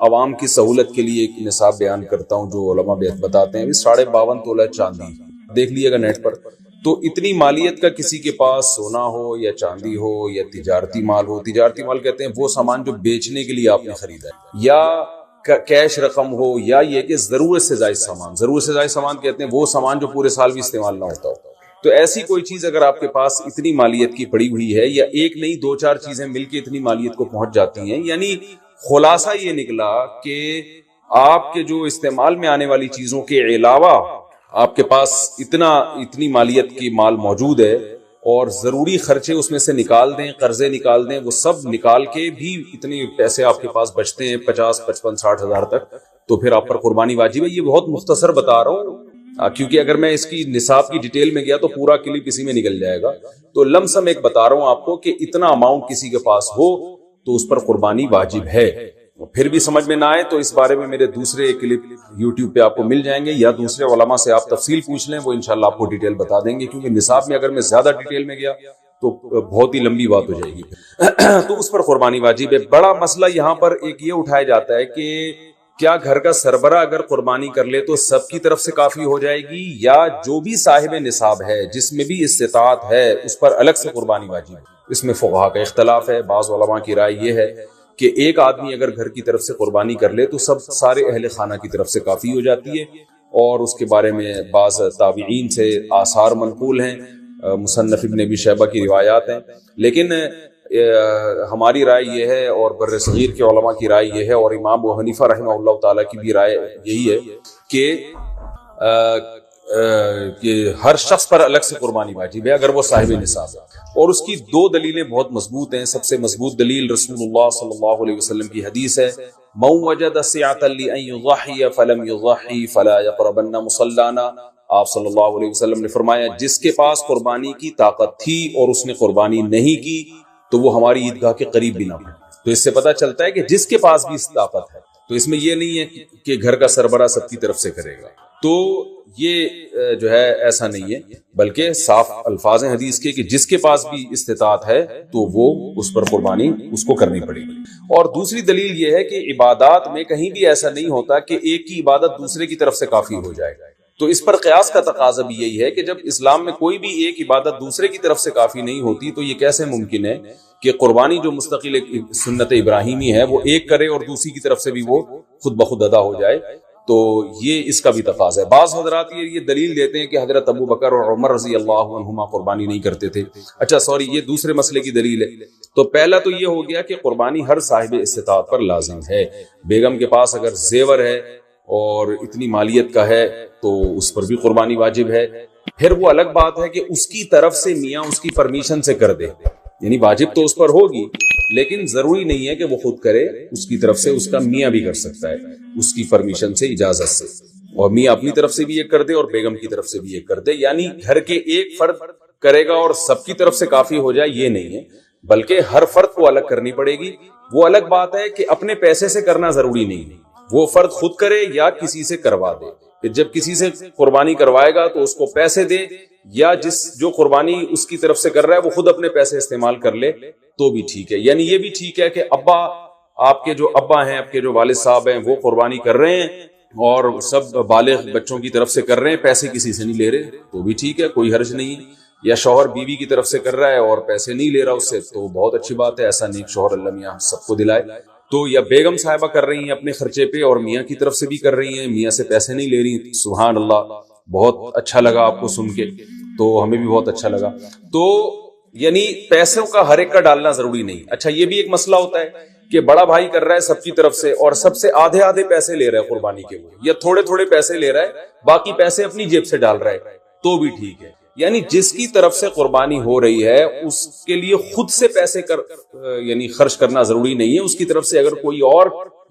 عوام کی سہولت کے لیے ایک نصاب بیان کرتا ہوں جو علماء بتاتے ہیں 52 تولہ چاندی دیکھ لیے گا نیٹ پر. تو اتنی مالیت کا کسی کے پاس سونا ہو یا چاندی ہو یا تجارتی مال ہو، تجارتی مال کہتے ہیں وہ سامان جو بیچنے کے لیے آپ نے خریدا ہے، یا کیش رقم ہو، یا یہ کہ ضرورت سے زائد سامان. ضرورت سے زائد سامان کہتے ہیں وہ سامان جو پورے سال بھی استعمال نہ ہوتا ہو. تو ایسی کوئی چیز اگر آپ کے پاس اتنی مالیت کی پڑی ہوئی ہے، یا ایک نہیں 2-4 چیزیں مل کے اتنی مالیت کو پہنچ جاتی ہیں، یعنی خلاصہ یہ نکلا کہ آپ کے جو استعمال میں آنے والی چیزوں کے علاوہ آپ کے پاس اتنی مالیت کی مال موجود ہے، اور ضروری خرچے اس میں سے نکال دیں، قرضے نکال دیں، وہ سب نکال کے بھی اتنے پیسے آپ کے پاس بچتے ہیں 50 55 60 ہزار تک، تو پھر آپ پر قربانی واجب ہے. یہ بہت مختصر بتا رہا ہوں کیونکہ اگر میں اس کی نصاب کی ڈیٹیل میں گیا تو پورا کلپ اسی میں نکل جائے گا. تو لمسم ایک بتا رہا ہوں آپ کو کہ اتنا اماؤنٹ کسی کے پاس ہو تو اس پر قربانی واجب ہے. پھر بھی سمجھ میں نہ آئے تو اس بارے میں میرے دوسرے کلپ یوٹیوب پہ آپ کو مل جائیں گے، یا دوسرے علماء سے آپ تفصیل پوچھ لیں، وہ انشاءاللہ آپ کو ڈیٹیل بتا دیں گے. کیونکہ نصاب میں اگر میں زیادہ ڈیٹیل میں گیا تو بہت ہی لمبی بات ہو جائے گی. تو اس پر قربانی واجب ہے. بڑا مسئلہ یہاں پر ایک یہ اٹھایا جاتا ہے کہ کیا گھر کا سربراہ اگر قربانی کر لے تو سب کی طرف سے کافی ہو جائے گی، یا جو بھی صاحب نصاب ہے جس میں بھی استطاعت ہے اس پر الگ سے قربانی واجب ہے؟ اس میں فقہا کا اختلاف ہے. بعض علماء کی رائے یہ ہے کہ ایک آدمی اگر گھر کی طرف سے قربانی کر لے تو سارے اہل خانہ کی طرف سے کافی ہو جاتی ہے، اور اس کے بارے میں بعض تابعین سے آثار منقول ہیں، مصنف ابن ابی شیبہ کی روایات ہیں. لیکن ہماری رائے یہ ہے، اور بر صغیر کے علماء کی رائے یہ ہے، اور امام ابو حنیفہ رحمہ اللہ تعالیٰ کی بھی رائے یہی ہے کہ ہر شخص پر الگ سے قربانی واجب ہے اگر وہ صاحب نصاب ہے. اور اس کی 2 دلیلیں بہت مضبوط ہیں. سب سے مضبوط دلیل رسول اللہ صلی اللہ علیہ وسلم کی حدیث ہے، من وجد سعة لأن يضحي فلم يضحي فلا يقربن مصلانا. آپ صلی اللہ علیہ وسلم نے فرمایا جس کے پاس قربانی کی طاقت تھی اور اس نے قربانی نہیں کی تو وہ ہماری عیدگاہ کے قریب بھی نہ ہو. تو اس سے پتہ چلتا ہے کہ جس کے پاس بھی طاقت ہے، تو اس میں یہ نہیں ہے کہ گھر کا سربراہ سب کی طرف سے کرے گا. تو یہ جو ہے ایسا نہیں ہے، بلکہ صاف الفاظ ہیں حدیث کے کہ جس کے پاس بھی استطاعت ہے تو وہ اس پر قربانی اس کو کرنی پڑے گی. اور دوسری دلیل یہ ہے کہ عبادات میں کہیں بھی ایسا نہیں ہوتا کہ ایک کی عبادت دوسرے کی طرف سے کافی ہو جائے. تو اس پر قیاس کا تقاضا بھی یہی ہے کہ جب اسلام میں کوئی بھی ایک عبادت دوسرے کی طرف سے کافی نہیں ہوتی تو یہ کیسے ممکن ہے کہ قربانی جو مستقل سنت ابراہیمی ہے وہ ایک کرے اور دوسری کی طرف سے بھی وہ خود بخود ادا ہو جائے. تو یہ اس کا بھی تقاضا ہے. بعض حضرات یہ دلیل دیتے ہیں کہ حضرت ابو بکر اور عمر رضی اللہ عنہما قربانی نہیں کرتے تھے. اچھا سوری، یہ دوسرے مسئلے کی دلیل ہے. تو پہلا تو یہ ہو گیا کہ قربانی ہر صاحب استطاعت پر لازم ہے. بیگم کے پاس اگر زیور ہے اور اتنی مالیت کا ہے تو اس پر بھی قربانی واجب ہے. پھر وہ الگ بات ہے کہ اس کی طرف سے میاں اس کی پرمیشن سے کر دے، یعنی واجب تو اس پر ہوگی لیکن ضروری نہیں ہے کہ وہ خود کرے، اس کی طرف سے اس کا میاں بھی کر سکتا ہے اس کی پرمیشن سے، اجازت سے. اور میاں اپنی طرف سے بھی ایک کر دے اور بیگم کی طرف سے بھی ایک کر دے. یعنی گھر کے ایک فرد کرے گا اور سب کی طرف سے کافی ہو جائے یہ نہیں ہے، بلکہ ہر فرد کو الگ کرنی پڑے گی. وہ الگ بات ہے کہ اپنے پیسے سے کرنا ضروری نہیں ہے، وہ فرد خود کرے یا کسی سے کروا دے. پھر جب کسی سے قربانی کروائے گا تو اس کو پیسے دے، یا جو قربانی اس کی طرف سے کر رہا ہے وہ خود اپنے پیسے استعمال کر لے تو بھی ٹھیک ہے. یعنی یہ بھی ٹھیک ہے کہ آپ کے جو ابا ہیں، آپ کے جو والد صاحب ہیں وہ قربانی کر رہے ہیں اور سب بالغ بچوں کی طرف سے کر رہے ہیں، پیسے کسی سے نہیں لے رہے تو بھی ٹھیک ہے، کوئی حرج نہیں ہے. یا شوہر بیوی کی طرف سے کر رہا ہے اور پیسے نہیں لے رہا اس سے تو بہت اچھی بات ہے، ایسا نیک شوہر اللہ میاں سب کو دلائے. تو یا بیگم صاحبہ کر رہی ہیں اپنے خرچے پہ اور میاں کی طرف سے بھی کر رہی ہیں، میاں سے پیسے نہیں لے رہی، سبحان اللہ، بہت اچھا لگا آپ کو سن کے، تو ہمیں بھی بہت اچھا لگا. تو یعنی پیسوں کا ہر ایک کا ڈالنا ضروری نہیں. اچھا یہ بھی ایک مسئلہ ہوتا ہے کہ بڑا بھائی کر رہا ہے سب کی طرف سے اور سب سے آدھے پیسے لے رہا ہے قربانی کے، یا تھوڑے پیسے لے رہا ہے باقی پیسے اپنی جیب سے ڈال رہا ہے تو بھی ٹھیک ہے. یعنی جس کی طرف سے قربانی ہو رہی ہے اس کے لیے خود سے پیسے یعنی خرچ کرنا ضروری نہیں ہے، اس کی طرف سے اگر کوئی اور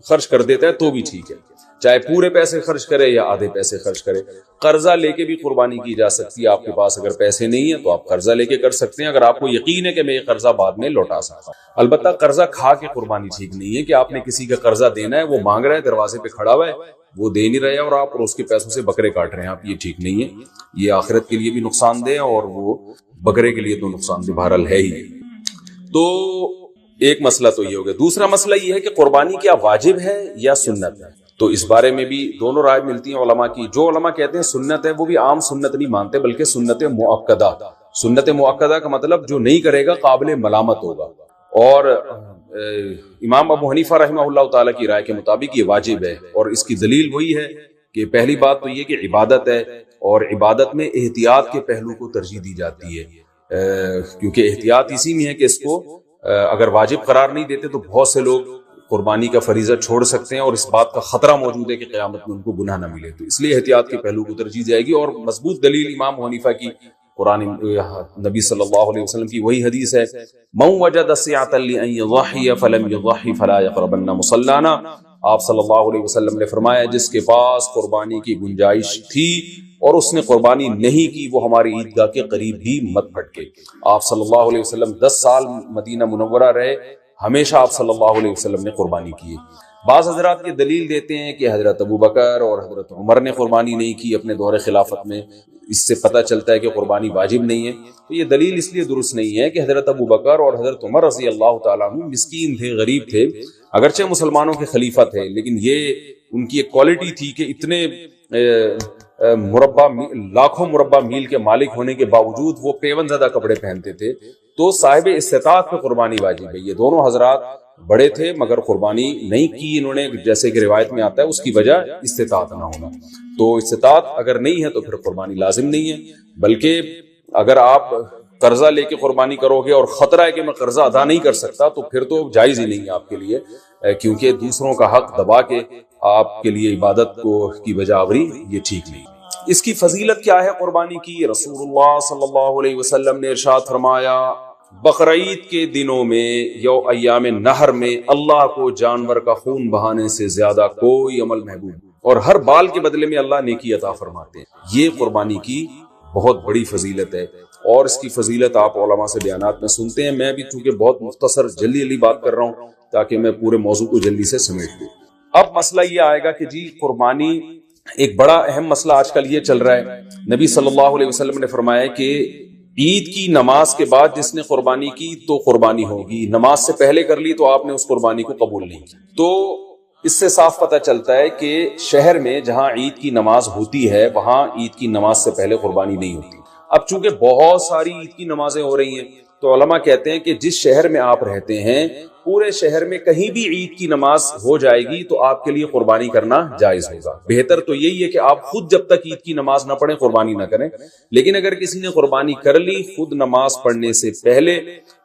خرچ کر دیتا ہے تو بھی ٹھیک ہے، چاہے پورے پیسے خرچ کرے یا آدھے پیسے خرچ کرے. قرضہ لے کے بھی قربانی کی جا سکتی ہے. آپ کے پاس اگر پیسے نہیں ہیں تو آپ قرضہ لے کے کر سکتے ہیں اگر آپ کو یقین ہے کہ میں یہ قرضہ بعد میں لوٹا سکتا ہوں. البتہ قرضہ کھا کے قربانی ٹھیک نہیں ہے کہ آپ نے کسی کا قرضہ دینا ہے، وہ مانگ رہا ہے، دروازے پہ کھڑا ہوا ہے، وہ دے نہیں رہے اور آپ اس کے پیسوں سے بکرے کاٹ رہے ہیں آپ، یہ ٹھیک نہیں ہے. یہ آخرت کے لیے بھی نقصان دہ اور وہ بکرے کے لیے تو نقصان دہ بہرحال ہے ہی. تو ایک مسئلہ تو یہ ہو گیا. دوسرا مسئلہ یہ ہے کہ قربانی کیا واجب ہے یا سنت ہے. تو اس بارے میں بھی دونوں رائے ملتی ہیں علماء کی. جو علماء کہتے ہیں سنت ہے وہ بھی عام سنت نہیں مانتے بلکہ سنت مؤکدہ. سنت مؤکدہ کا مطلب جو نہیں کرے گا قابل ملامت ہوگا. اور امام ابو حنیفہ رحمہ اللہ تعالیٰ کی رائے کے مطابق یہ واجب ہے. اور اس کی دلیل وہی ہے کہ پہلی بات تو یہ کہ عبادت ہے اور عبادت میں احتیاط کے پہلو کو ترجیح دی جاتی ہے. کیونکہ احتیاط اسی میں ہے کہ اس کو اگر واجب قرار نہیں دیتے تو بہت سے لوگ قربانی کا فریضہ چھوڑ سکتے ہیں اور اس بات کا خطرہ موجود ہے کہ قیامت میں ان کو گناہ نہ ملے. تو اس لیے احتیاط کے پہلو کو ترجیح جائے گی. اور مضبوط دلیل امام حنیفہ کی قرآن نبی صلی اللہ علیہ وسلم کی وہی حدیث ہے من وجد سعة لأن يضحي فلم يضحي فلا يقربن مصلانا. آپ صلی اللہ علیہ وسلم نے فرمایا جس کے پاس قربانی کی گنجائش تھی اور اس نے قربانی نہیں کی وہ ہماری عیدگاہ کے قریب بھی مت پھٹکے. آپ صلی اللہ علیہ وسلم 10 سال مدینہ منورہ رہے, ہمیشہ آپ صلی اللہ علیہ وسلم نے قربانی کی. بعض حضرات یہ دلیل دیتے ہیں کہ حضرت ابو بکر اور حضرت عمر نے قربانی نہیں کی اپنے دور خلافت میں, اس سے پتہ چلتا ہے کہ قربانی واجب نہیں ہے. تو یہ دلیل اس لیے درست نہیں ہے کہ حضرت ابو بکر اور حضرت عمر رضی اللہ تعالیٰ عنہ مسکین تھے, غریب تھے, اگرچہ مسلمانوں کے خلیفہ تھے, لیکن یہ ان کی ایک کوالٹی تھی کہ اتنے لاکھوں مربع میل کے مالک ہونے کے باوجود وہ پیون زدہ کپڑے پہنتے تھے. تو صاحب استطاعت پہ قربانی واجب ہے. یہ دونوں حضرات بڑے تھے مگر قربانی نہیں کی انہوں نے, جیسے کہ روایت میں آتا ہے اس کی وجہ استطاعت نہ ہونا. تو استطاعت اگر نہیں ہے تو پھر قربانی لازم نہیں ہے. بلکہ اگر آپ قرضہ لے کے قربانی کرو گے اور خطرہ ہے کہ میں قرضہ ادا نہیں کر سکتا تو پھر تو جائز ہی نہیں ہے آپ کے لیے, کیونکہ دوسروں کا حق دبا کے آپ کے لیے عبادت کی وجہ آوری یہ ٹھیک نہیں. اس کی فضیلت کیا ہے قربانی کی؟ رسول اللہ صلی اللہ علیہ وسلم نے ارشاد فرمایا بقرعید کے دنوں میں یا ایام نہر میں اللہ کو جانور کا خون بہانے سے زیادہ کوئی عمل محبوب, اور ہر بال کے بدلے میں اللہ نیکی عطا فرماتے ہیں. یہ قربانی کی بہت بڑی فضیلت ہے اور اس کی فضیلت آپ علماء سے بیانات میں سنتے ہیں. میں بھی چونکہ بہت مختصر جلدی بات کر رہا ہوں تاکہ میں پورے موضوع کو جلدی سے سمیٹ دوں. اب مسئلہ یہ آئے گا کہ جی قربانی ایک بڑا اہم مسئلہ آج کل یہ چل رہا ہے. نبی صلی اللہ علیہ وسلم نے فرمایا کہ عید کی نماز کے بعد جس نے قربانی کی تو قربانی ہوگی, نماز سے پہلے کر لی تو آپ نے اس قربانی کو قبول نہیں کی. تو اس سے صاف پتہ چلتا ہے کہ شہر میں جہاں عید کی نماز ہوتی ہے وہاں عید کی نماز سے پہلے قربانی نہیں ہوتی. اب چونکہ بہت ساری عید کی نمازیں ہو رہی ہیں تو علماء کہتے ہیں کہ جس شہر میں آپ رہتے ہیں پورے شہر میں کہیں بھی عید کی نماز ہو جائے گی تو آپ کے لیے قربانی کرنا جائز ہوگا. بہتر تو یہی ہے کہ آپ خود جب تک عید کی نماز نہ پڑھیں قربانی نہ کریں. لیکن اگر کسی نے قربانی کر لی خود نماز پڑھنے سے پہلے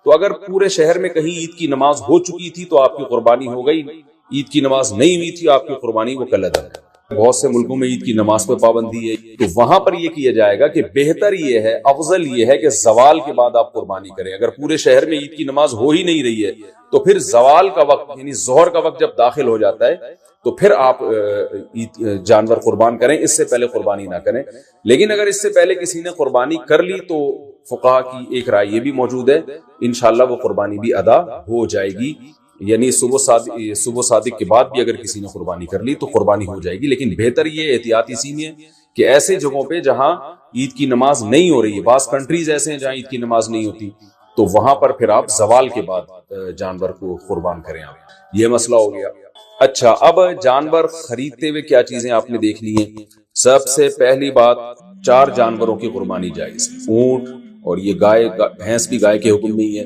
تو اگر پورے شہر میں کہیں عید کی نماز ہو چکی تھی تو آپ کی قربانی ہو گئی, عید کی نماز نہیں ہوئی تھی آپ کی قربانی وہ کل ادا ہے. بہت سے ملکوں میں عید کی نماز پہ پابندی ہے تو وہاں پر یہ کیا جائے گا کہ بہتر یہ ہے, افضل یہ ہے کہ زوال کے بعد آپ قربانی کریں. اگر پورے شہر میں عید کی نماز ہو ہی نہیں رہی ہے تو پھر زوال کا وقت یعنی ظہر کا وقت جب داخل ہو جاتا ہے تو پھر آپ جانور قربان کریں, اس سے پہلے قربانی نہ کریں. لیکن اگر اس سے پہلے کسی نے قربانی کر لی تو فقہا کی ایک رائے یہ بھی موجود ہے انشاءاللہ وہ قربانی بھی ادا ہو جائے گی. یعنی صبح صادق کے بعد بھی اگر کسی نے قربانی کر لی تو قربانی ہو جائے گی. لیکن بہتر یہ احتیاط اسی میں ہے کہ ایسے جگہوں پہ جہاں عید کی نماز نہیں ہو رہی ہے, بعض کنٹریز ایسے ہیں جہاں عید کی نماز نہیں ہوتی, تو وہاں پر پھر آپ زوال کے بعد جانور کو قربان کریں. آپ یہ مسئلہ ہو گیا. اچھا, اب جانور خریدتے ہوئے کیا چیزیں آپ نے دیکھنی ہیں. سب سے پہلی بات 4 جانوروں کی قربانی جائز ہے. اونٹ, اور یہ گائے بھینس بھی گائے کے حکم میں ہی ہے,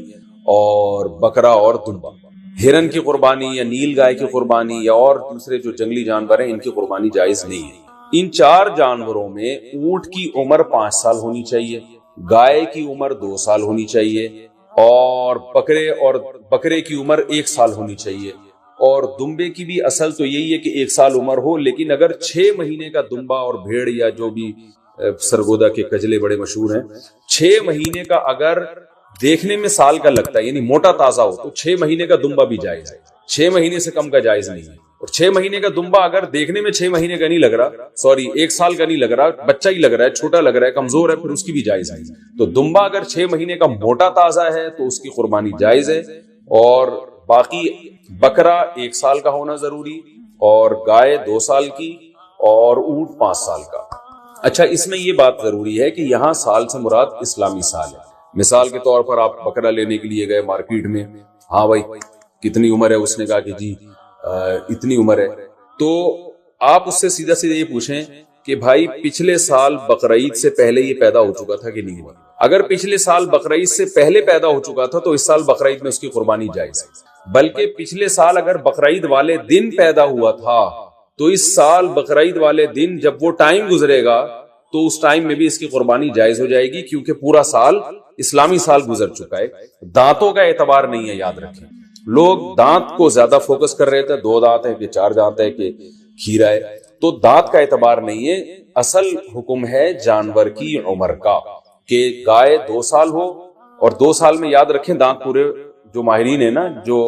اور بکرا اور دمبا. ہرن کی قربانی یا نیل گائے کی قربانی یا اور دوسرے جو جنگلی جانور ہیں ان کی قربانی جائز نہیں ہے. ان 4 جانوروں میں اونٹ کی عمر 5 سال ہونی چاہیے, گائے کی عمر 2 سال ہونی چاہیے, اور بکرے کی عمر 1 سال ہونی چاہیے, اور دمبے کی بھی اصل تو یہی ہے کہ 1 سال عمر ہو. لیکن اگر 6 مہینے کا دمبا اور بھیڑ یا جو بھی سرگودا کے کجلے بڑے مشہور ہیں, 6 مہینے کا اگر دیکھنے میں سال کا لگتا ہے یعنی موٹا تازہ ہو تو 6 مہینے کا دمبا بھی جائز ہے. 6 مہینے سے کم کا جائز نہیں ہے. اور 6 مہینے کا دمبا اگر دیکھنے میں 6 مہینے کا نہیں لگ رہا, 1 سال کا نہیں لگ رہا, بچہ ہی لگ رہا ہے, چھوٹا لگ رہا ہے, کمزور ہے, پھر اس کی بھی جائز ہے. تو دمبا اگر 6 مہینے کا موٹا تازہ ہے تو اس کی قربانی جائز ہے. اور باقی بکرا 1 سال کا ہونا ضروری, اور گائے 2 سال کی, اور اونٹ 5 سال کا. اچھا, اس میں یہ بات ضروری ہے کہ یہاں سال سے مراد اسلامی سال ہے. مثال کے طور پر آپ بکرا لینے کے لیے گئے مارکیٹ میں ہاں بھائی کتنی عمر ہے؟ اس نے کہا کہ جی اتنی عمر ہے. تو آپ اس سے سیدھا سیدھا یہ پوچھیں کہ بھائی پچھلے سال بقرعید سے پہلے یہ پیدا ہو چکا تھا کہ نہیں ہوا؟ اگر پچھلے سال بقرعید سے پہلے پیدا ہو چکا تھا تو اس سال بقرعید میں اس کی قربانی جائز ہے. بلکہ پچھلے سال اگر بقرعید والے دن پیدا ہوا تھا تو اس سال بقرعید والے دن جب وہ ٹائم گزرے گا تو اس ٹائم میں بھی اس کی قربانی جائز ہو جائے گی، کیونکہ پورا سال اسلامی سال گزر چکا ہے. دانتوں کا اعتبار نہیں ہے، یاد رکھیں. لوگ دانت کو زیادہ فوکس کر رہے تھے، 2 دانت ہے کہ 4 دانت ہے کہ کھیرا ہے، تو دانت کا اعتبار نہیں ہے. اصل حکم ہے جانور کی عمر کا، کہ گائے 2 سال ہو، اور 2 سال میں یاد رکھیں دانت پورے، جو ماہرین ہیں نا جو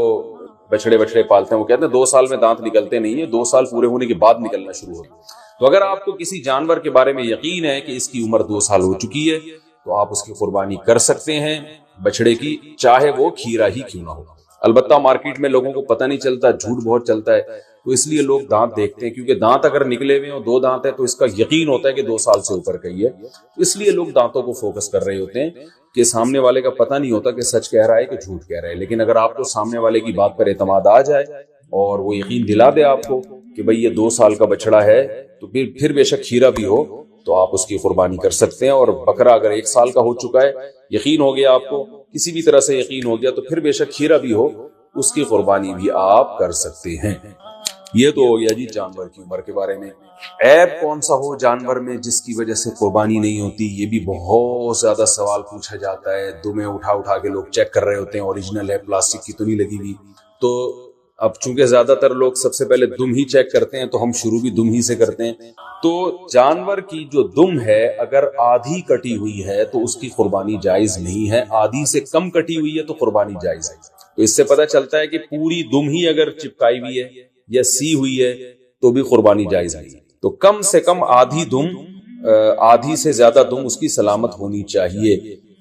بچڑے پالتے ہیں وہ کہتے ہیں 2 سال میں دانت نکلتے نہیں ہیں، 2 سال پورے ہونے کے بعد نکلنا شروع ہوگا. تو اگر آپ کو کسی جانور کے بارے میں یقین ہے کہ اس کی عمر 2 سال ہو چکی ہے تو آپ اس کی قربانی کر سکتے ہیں بچڑے کی، چاہے وہ کھیرا ہی کیوں نہ ہو. البتہ مارکیٹ میں لوگوں کو پتہ نہیں چلتا، جھوٹ بہت چلتا ہے، تو اس لیے لوگ دانت دیکھتے ہیں، کیونکہ دانت اگر نکلے ہوئے ہیں اور 2 دانت ہے تو اس کا یقین ہوتا ہے کہ 2 سال سے اوپر کا ہی ہے. اس لیے لوگ دانتوں کو فوکس کر رہے ہوتے ہیں کہ سامنے والے کا پتہ نہیں ہوتا کہ سچ کہہ رہا ہے کہ جھوٹ کہہ رہا ہے. لیکن اگر آپ کو سامنے والے کی بات پر اعتماد آ جائے اور وہ یقین دلا دے آپ کو کہ بھئی یہ 2 سال کا بچڑا ہے، تو پھر بے شک کھیرا بھی ہو تو آپ اس کی قربانی کر سکتے ہیں. اور بکرا اگر 1 سال کا ہو چکا ہے، یقین ہو گیا آپ کو، کسی بھی طرح سے یقین ہو گیا، تو پھر بے شک کھیرا بھی ہو اس کی قربانی بھی آپ کر سکتے ہیں. یہ تو ہو گیا جی جانور کی عمر کے بارے میں. عیب کون سا ہو جانور میں جس کی وجہ سے قربانی نہیں ہوتی، یہ بھی بہت زیادہ سوال پوچھا جاتا ہے. دمیں اٹھا کے لوگ چیک کر رہے ہوتے ہیں، اوریجنل ہے، پلاسٹک کی تو نہیں لگی ہوئی. تو اب چونکہ زیادہ تر لوگ سب سے پہلے دم ہی چیک کرتے ہیں، تو ہم شروع بھی دم ہی سے کرتے ہیں. تو جانور کی جو دم ہے اگر آدھی کٹی ہوئی ہے تو اس کی قربانی جائز نہیں ہے، آدھی سے کم کٹی ہوئی ہے تو قربانی جائز ہے. تو اس سے پتہ چلتا ہے کہ پوری دم ہی اگر چپکائی ہوئی ہے یا سی ہوئی ہے تو بھی قربانی جائز نہیں. تو کم سے کم آدھی دم، آدھی سے زیادہ دم اس کی سلامت ہونی چاہیے.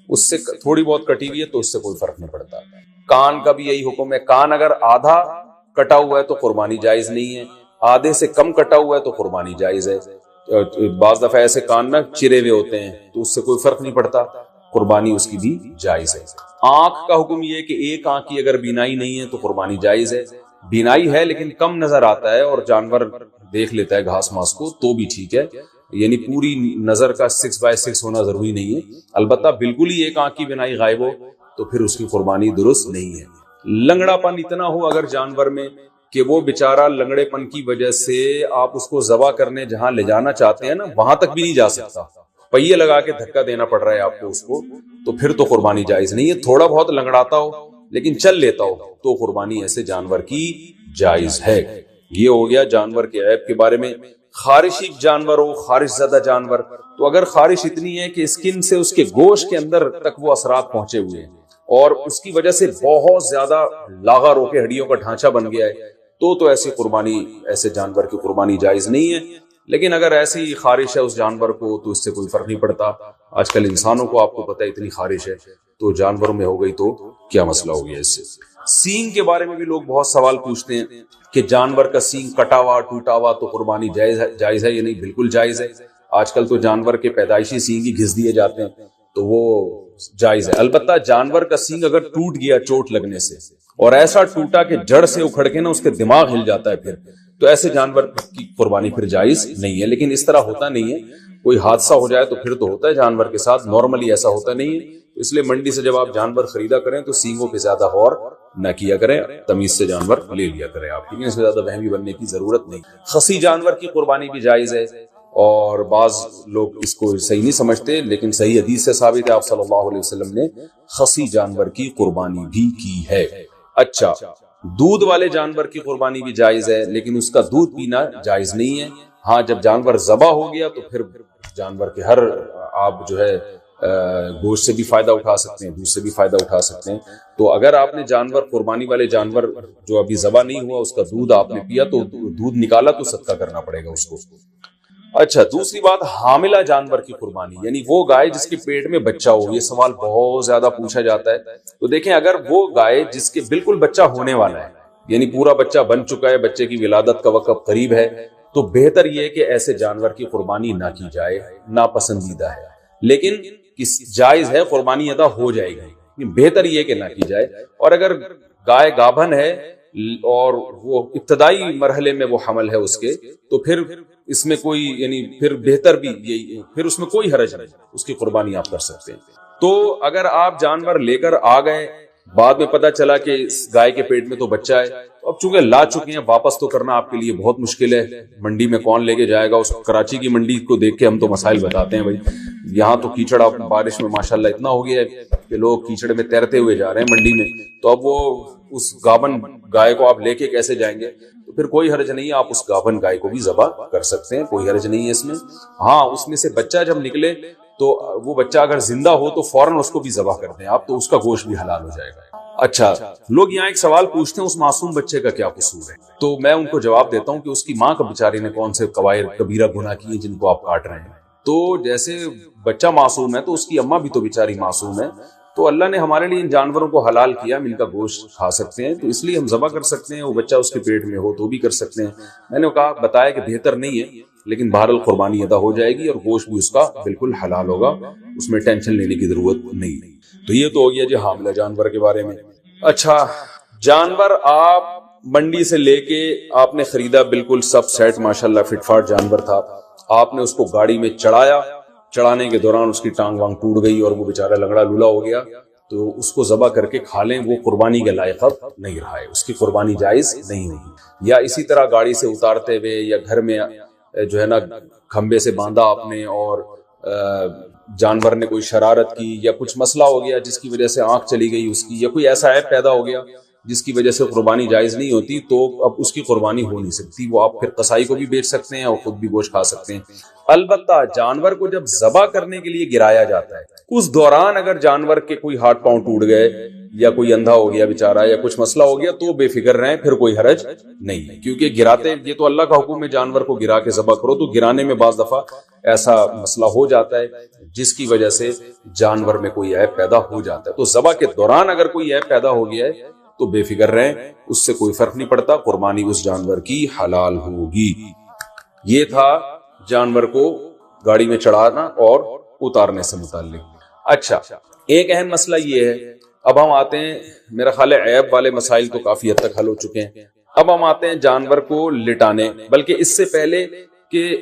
اس سے تھوڑی بہت کٹی ہوئی ہے تو اس سے کوئی فرق نہیں پڑتا. کان کا بھی یہی حکم ہے، کان اگر آدھا کٹا ہوا ہے تو قربانی جائز نہیں ہے، آدھے سے کم کٹا ہوا ہے تو قربانی جائز ہے. بعض دفعہ ایسے کان نہ چرے ہوئے ہوتے ہیں تو اس سے کوئی فرق نہیں پڑتا، قربانی اس کی بھی جائز ہے. آنکھ کا حکم یہ ہے کہ ایک آنکھ کی اگر بینائی نہیں ہے تو قربانی جائز ہے. بینائی ہے لیکن کم نظر آتا ہے اور جانور دیکھ لیتا ہے گھاس ماس کو تو بھی ٹھیک ہے، یعنی پوری نظر کا 6/6 ہونا ضروری نہیں ہے. البتہ بالکل ہی ایک آنکھ کی بینائی غائب ہو تو پھر اس کی قربانی درست نہیں ہے. لنگڑا پن اتنا ہو اگر جانور میں کہ وہ بیچارہ لنگڑے پن کی وجہ سے آپ اس کو ذبح کرنے جہاں لے جانا چاہتے ہیں نا وہاں تک بھی نہیں جا سکتا، پہیے لگا کے دھکا دینا پڑ رہا ہے آپ کو اس کو، تو پھر تو قربانی جائز نہیں ہے. تھوڑا بہت لنگڑاتا ہو لیکن چل لیتا ہو تو قربانی ایسے جانور کی جائز ہے. یہ ہو گیا جانور کے عیب کے بارے میں. خارشی جانور ہو، خارش زدہ جانور، تو اگر خارش اتنی ہے کہ اسکن سے اس کے گوشت کے اندر تک وہ اثرات پہنچے ہوئے ہیں اور اس کی وجہ سے بہت زیادہ لاغا رو کے ہڈیوں کا ڈھانچہ بن گیا ہے تو ایسی قربانی، ایسے جانور کی قربانی جائز نہیں ہے. لیکن اگر ایسی خارش ہے اس جانور کو تو اس سے کوئی فرق نہیں پڑتا. آج کل انسانوں کو آپ کو پتہ ہے اتنی خارش ہے، تو جانوروں میں ہو گئی تو کیا مسئلہ ہو گیا اس سے. سینگ کے بارے میں بھی لوگ بہت سوال پوچھتے ہیں کہ جانور کا سینگ کٹا ہوا ٹوٹا ہوا تو قربانی جائز ہے یا نہیں. بالکل جائز ہے. آج کل تو جانور کے پیدائشی سینگ ہی گھس دیے جاتے ہیں تو وہ جائز ہے. البتہ جانور کا سینگ اگر ٹوٹ گیا چوٹ لگنے سے اور ایسا ٹوٹا کہ جڑ سے اکھڑ کے نا اس کے دماغ ہل جاتا ہے پھر تو ایسے جانور کی قربانی پھر جائز نہیں ہے. لیکن اس طرح ہوتا نہیں ہے، کوئی حادثہ ہو جائے تو پھر تو ہوتا ہے جانور کے ساتھ، نارملی ایسا ہوتا نہیں ہے. اس لیے منڈی سے جب آپ جانور خریدا کریں تو سینگوں پہ زیادہ غور نہ کیا کریں، تمیز سے جانور لے لیا کریں آپ، کیونکہ اس میں زیادہ وہمی بننے کی ضرورت نہیں. خصی جانور کی قربانی بھی جائز ہے اور بعض لوگ اس کو صحیح نہیں سمجھتے، لیکن صحیح حدیث سے ثابت ہے آپ صلی اللہ علیہ وسلم نے خصی جانور کی قربانی بھی کی ہے. اچھا، دودھ والے جانور کی قربانی بھی جائز ہے لیکن اس کا دودھ پینا جائز نہیں ہے. ہاں جب جانور ذبح ہو گیا تو پھر جانور کے ہر آپ جو ہے گوشت سے بھی فائدہ اٹھا سکتے ہیں، دودھ سے بھی فائدہ اٹھا سکتے ہیں. تو اگر آپ نے جانور قربانی والے جانور جو ابھی ذبح نہیں ہوا اس کا دودھ آپ نے پیا تو دودھ نکالا تو صدقہ کرنا پڑے گا اس کو. اچھا، دوسری بات حاملہ جانور کی قربانی، یعنی وہ گائے جس کے پیٹ میں بچہ ہو. یہ سوال بہت زیادہ پوچھا جاتا ہے. تو دیکھیں اگر وہ گائے جس کے بالکل بچہ ہونے والا ہے، یعنی پورا بچہ بن چکا ہے، بچے کی ولادت کا وقت قریب ہے، تو بہتر یہ ہے کہ ایسے جانور کی قربانی نہ کی جائے، ناپسندیدہ ہے. لیکن جائز ہے، قربانی ادا ہو جائے گی، بہتر یہ کہ نہ کی جائے. اور اگر گائے گابھن ہے اور وہ ابتدائی مرحلے میں وہ حمل ہے اس کے، تو پھر اس میں کوئی یعنی پھر بہتر بھی یہی، پھر اس میں کوئی حرج نہیں، اس کی قربانی آپ کر سکتے ہیں۔ تو اگر آپ جانور لے کر آ گئے، بعد میں پتہ چلا کہ اس گائے کے پیٹ میں تو بچہ ہے، تو اب چونکہ لا چکے ہیں، واپس تو کرنا آپ کے لیے بہت مشکل ہے، منڈی میں کون لے کے جائے گا اس، کراچی کی منڈی کو دیکھ کے ہم تو مسائل بتاتے ہیں بھائی، یہاں تو کیچڑ اب بارش میں ماشاءاللہ اتنا ہو گیا ہے کہ لوگ کیچڑ میں تیرتے ہوئے جا رہے ہیں منڈی میں، تو اب وہ اس گابن گائے کو آپ لے کے کیسے جائیں گے؟ تو پھر کوئی حرج نہیں ہے، آپ اس گابن گائے کو بھی ذبح کر سکتے ہیں، کوئی حرج نہیں ہے اس میں۔ ہاں اس میں سے بچہ جب نکلے تو وہ بچہ اگر زندہ ہو تو فوراً اس کو بھی ذبح کر دیں آپ، تو اس کا گوشت بھی حلال ہو جائے گا۔ اچھا، لوگ یہاں ایک سوال پوچھتے ہیں اس معصوم بچے کا کیا قصور ہے؟ تو میں ان کو جواب دیتا ہوں کہ اس کی ماں کا بیچاری نے کون سے کبائر کبیرہ گناہ کیے جن کو آپ کاٹ رہے ہیں۔ تو جیسے بچہ معصوم ہے تو اس کی اماں بھی تو بیچاری معصوم ہے، تو اللہ نے ہمارے لیے ان جانوروں کو حلال کیا، ہم ان کا گوشت کھا سکتے ہیں، تو اس لیے ہم ذبح کر سکتے ہیں، وہ بچہ اس کے پیٹ میں ہو تو بھی کر سکتے ہیں۔ میں نے کہا بتایا کہ بہتر نہیں ہے، لیکن بہرحال قربانی ادا ہو جائے گی اور گوشت بھی اس کا بالکل حلال ہوگا، اس میں ٹینشن لینے کی ضرورت نہیں۔ تو یہ تو ہو گیا جی حاملہ جانور کے بارے میں۔ اچھا، جانور آپ منڈی سے لے کے آپ نے خریدا، بالکل سب سیٹ ماشاءاللہ فٹ فاٹ جانور تھا، آپ نے اس کو گاڑی میں چڑھایا، چڑھانے کے دوران اس کی ٹانگ وانگ ٹوٹ گئی اور وہ بیچارہ لنگڑا لولا ہو گیا، تو اس کو ذبح کر کے کھا لیں، وہ قربانی کے لائق اب نہیں رہا ہے، اس کی قربانی جائز نہیں ہوگی۔ یا اسی طرح گاڑی سے اتارتے ہوئے یا گھر میں جو ہے نا کھمبے سے باندھا آپ نے اور جانور نے کوئی شرارت کی یا کچھ مسئلہ ہو گیا جس کی وجہ سے آنکھ چلی گئی اس کی، یا کوئی ایسا عیب پیدا ہو گیا جس کی وجہ سے قربانی جائز نہیں ہوتی، تو اب اس کی قربانی ہو نہیں سکتی، وہ آپ پھر قصائی کو بھی بیچ سکتے ہیں اور خود بھی گوشت کھا سکتے ہیں۔ البتہ جانور کو جب ذبح کرنے کے لیے گرایا جاتا ہے، اس دوران اگر جانور کے کوئی ہاتھ پاؤں ٹوٹ گئے یا کوئی اندھا ہو گیا بیچارہ یا کچھ مسئلہ ہو گیا تو بے فکر رہیں، پھر کوئی حرج نہیں ہے، کیونکہ گراتے یہ تو اللہ کا حکم ہے جانور کو گرا کے ذبح کرو، تو گرانے میں بعض دفعہ ایسا مسئلہ ہو جاتا ہے جس کی وجہ سے جانور میں کوئی عیب پیدا ہو جاتا ہے، تو ذبح کے دوران اگر کوئی عیب پیدا ہو گیا ہے تو بے فکر رہیں، اس سے کوئی فرق نہیں پڑتا، قربانی اس جانور کی حلال ہوگی۔ یہ تھا جانور کو گاڑی میں چڑھانا اور اتارنے سے متعلق۔ اچھا، ایک اہم مسئلہ یہ ہے، اب ہم آتے ہیں، میرا خیال ہے عیب والے مسائل تو کافی حد تک حل ہو چکے ہیں، اب ہم آتے ہیں جانور کو لٹانے، بلکہ اس سے پہلے کہ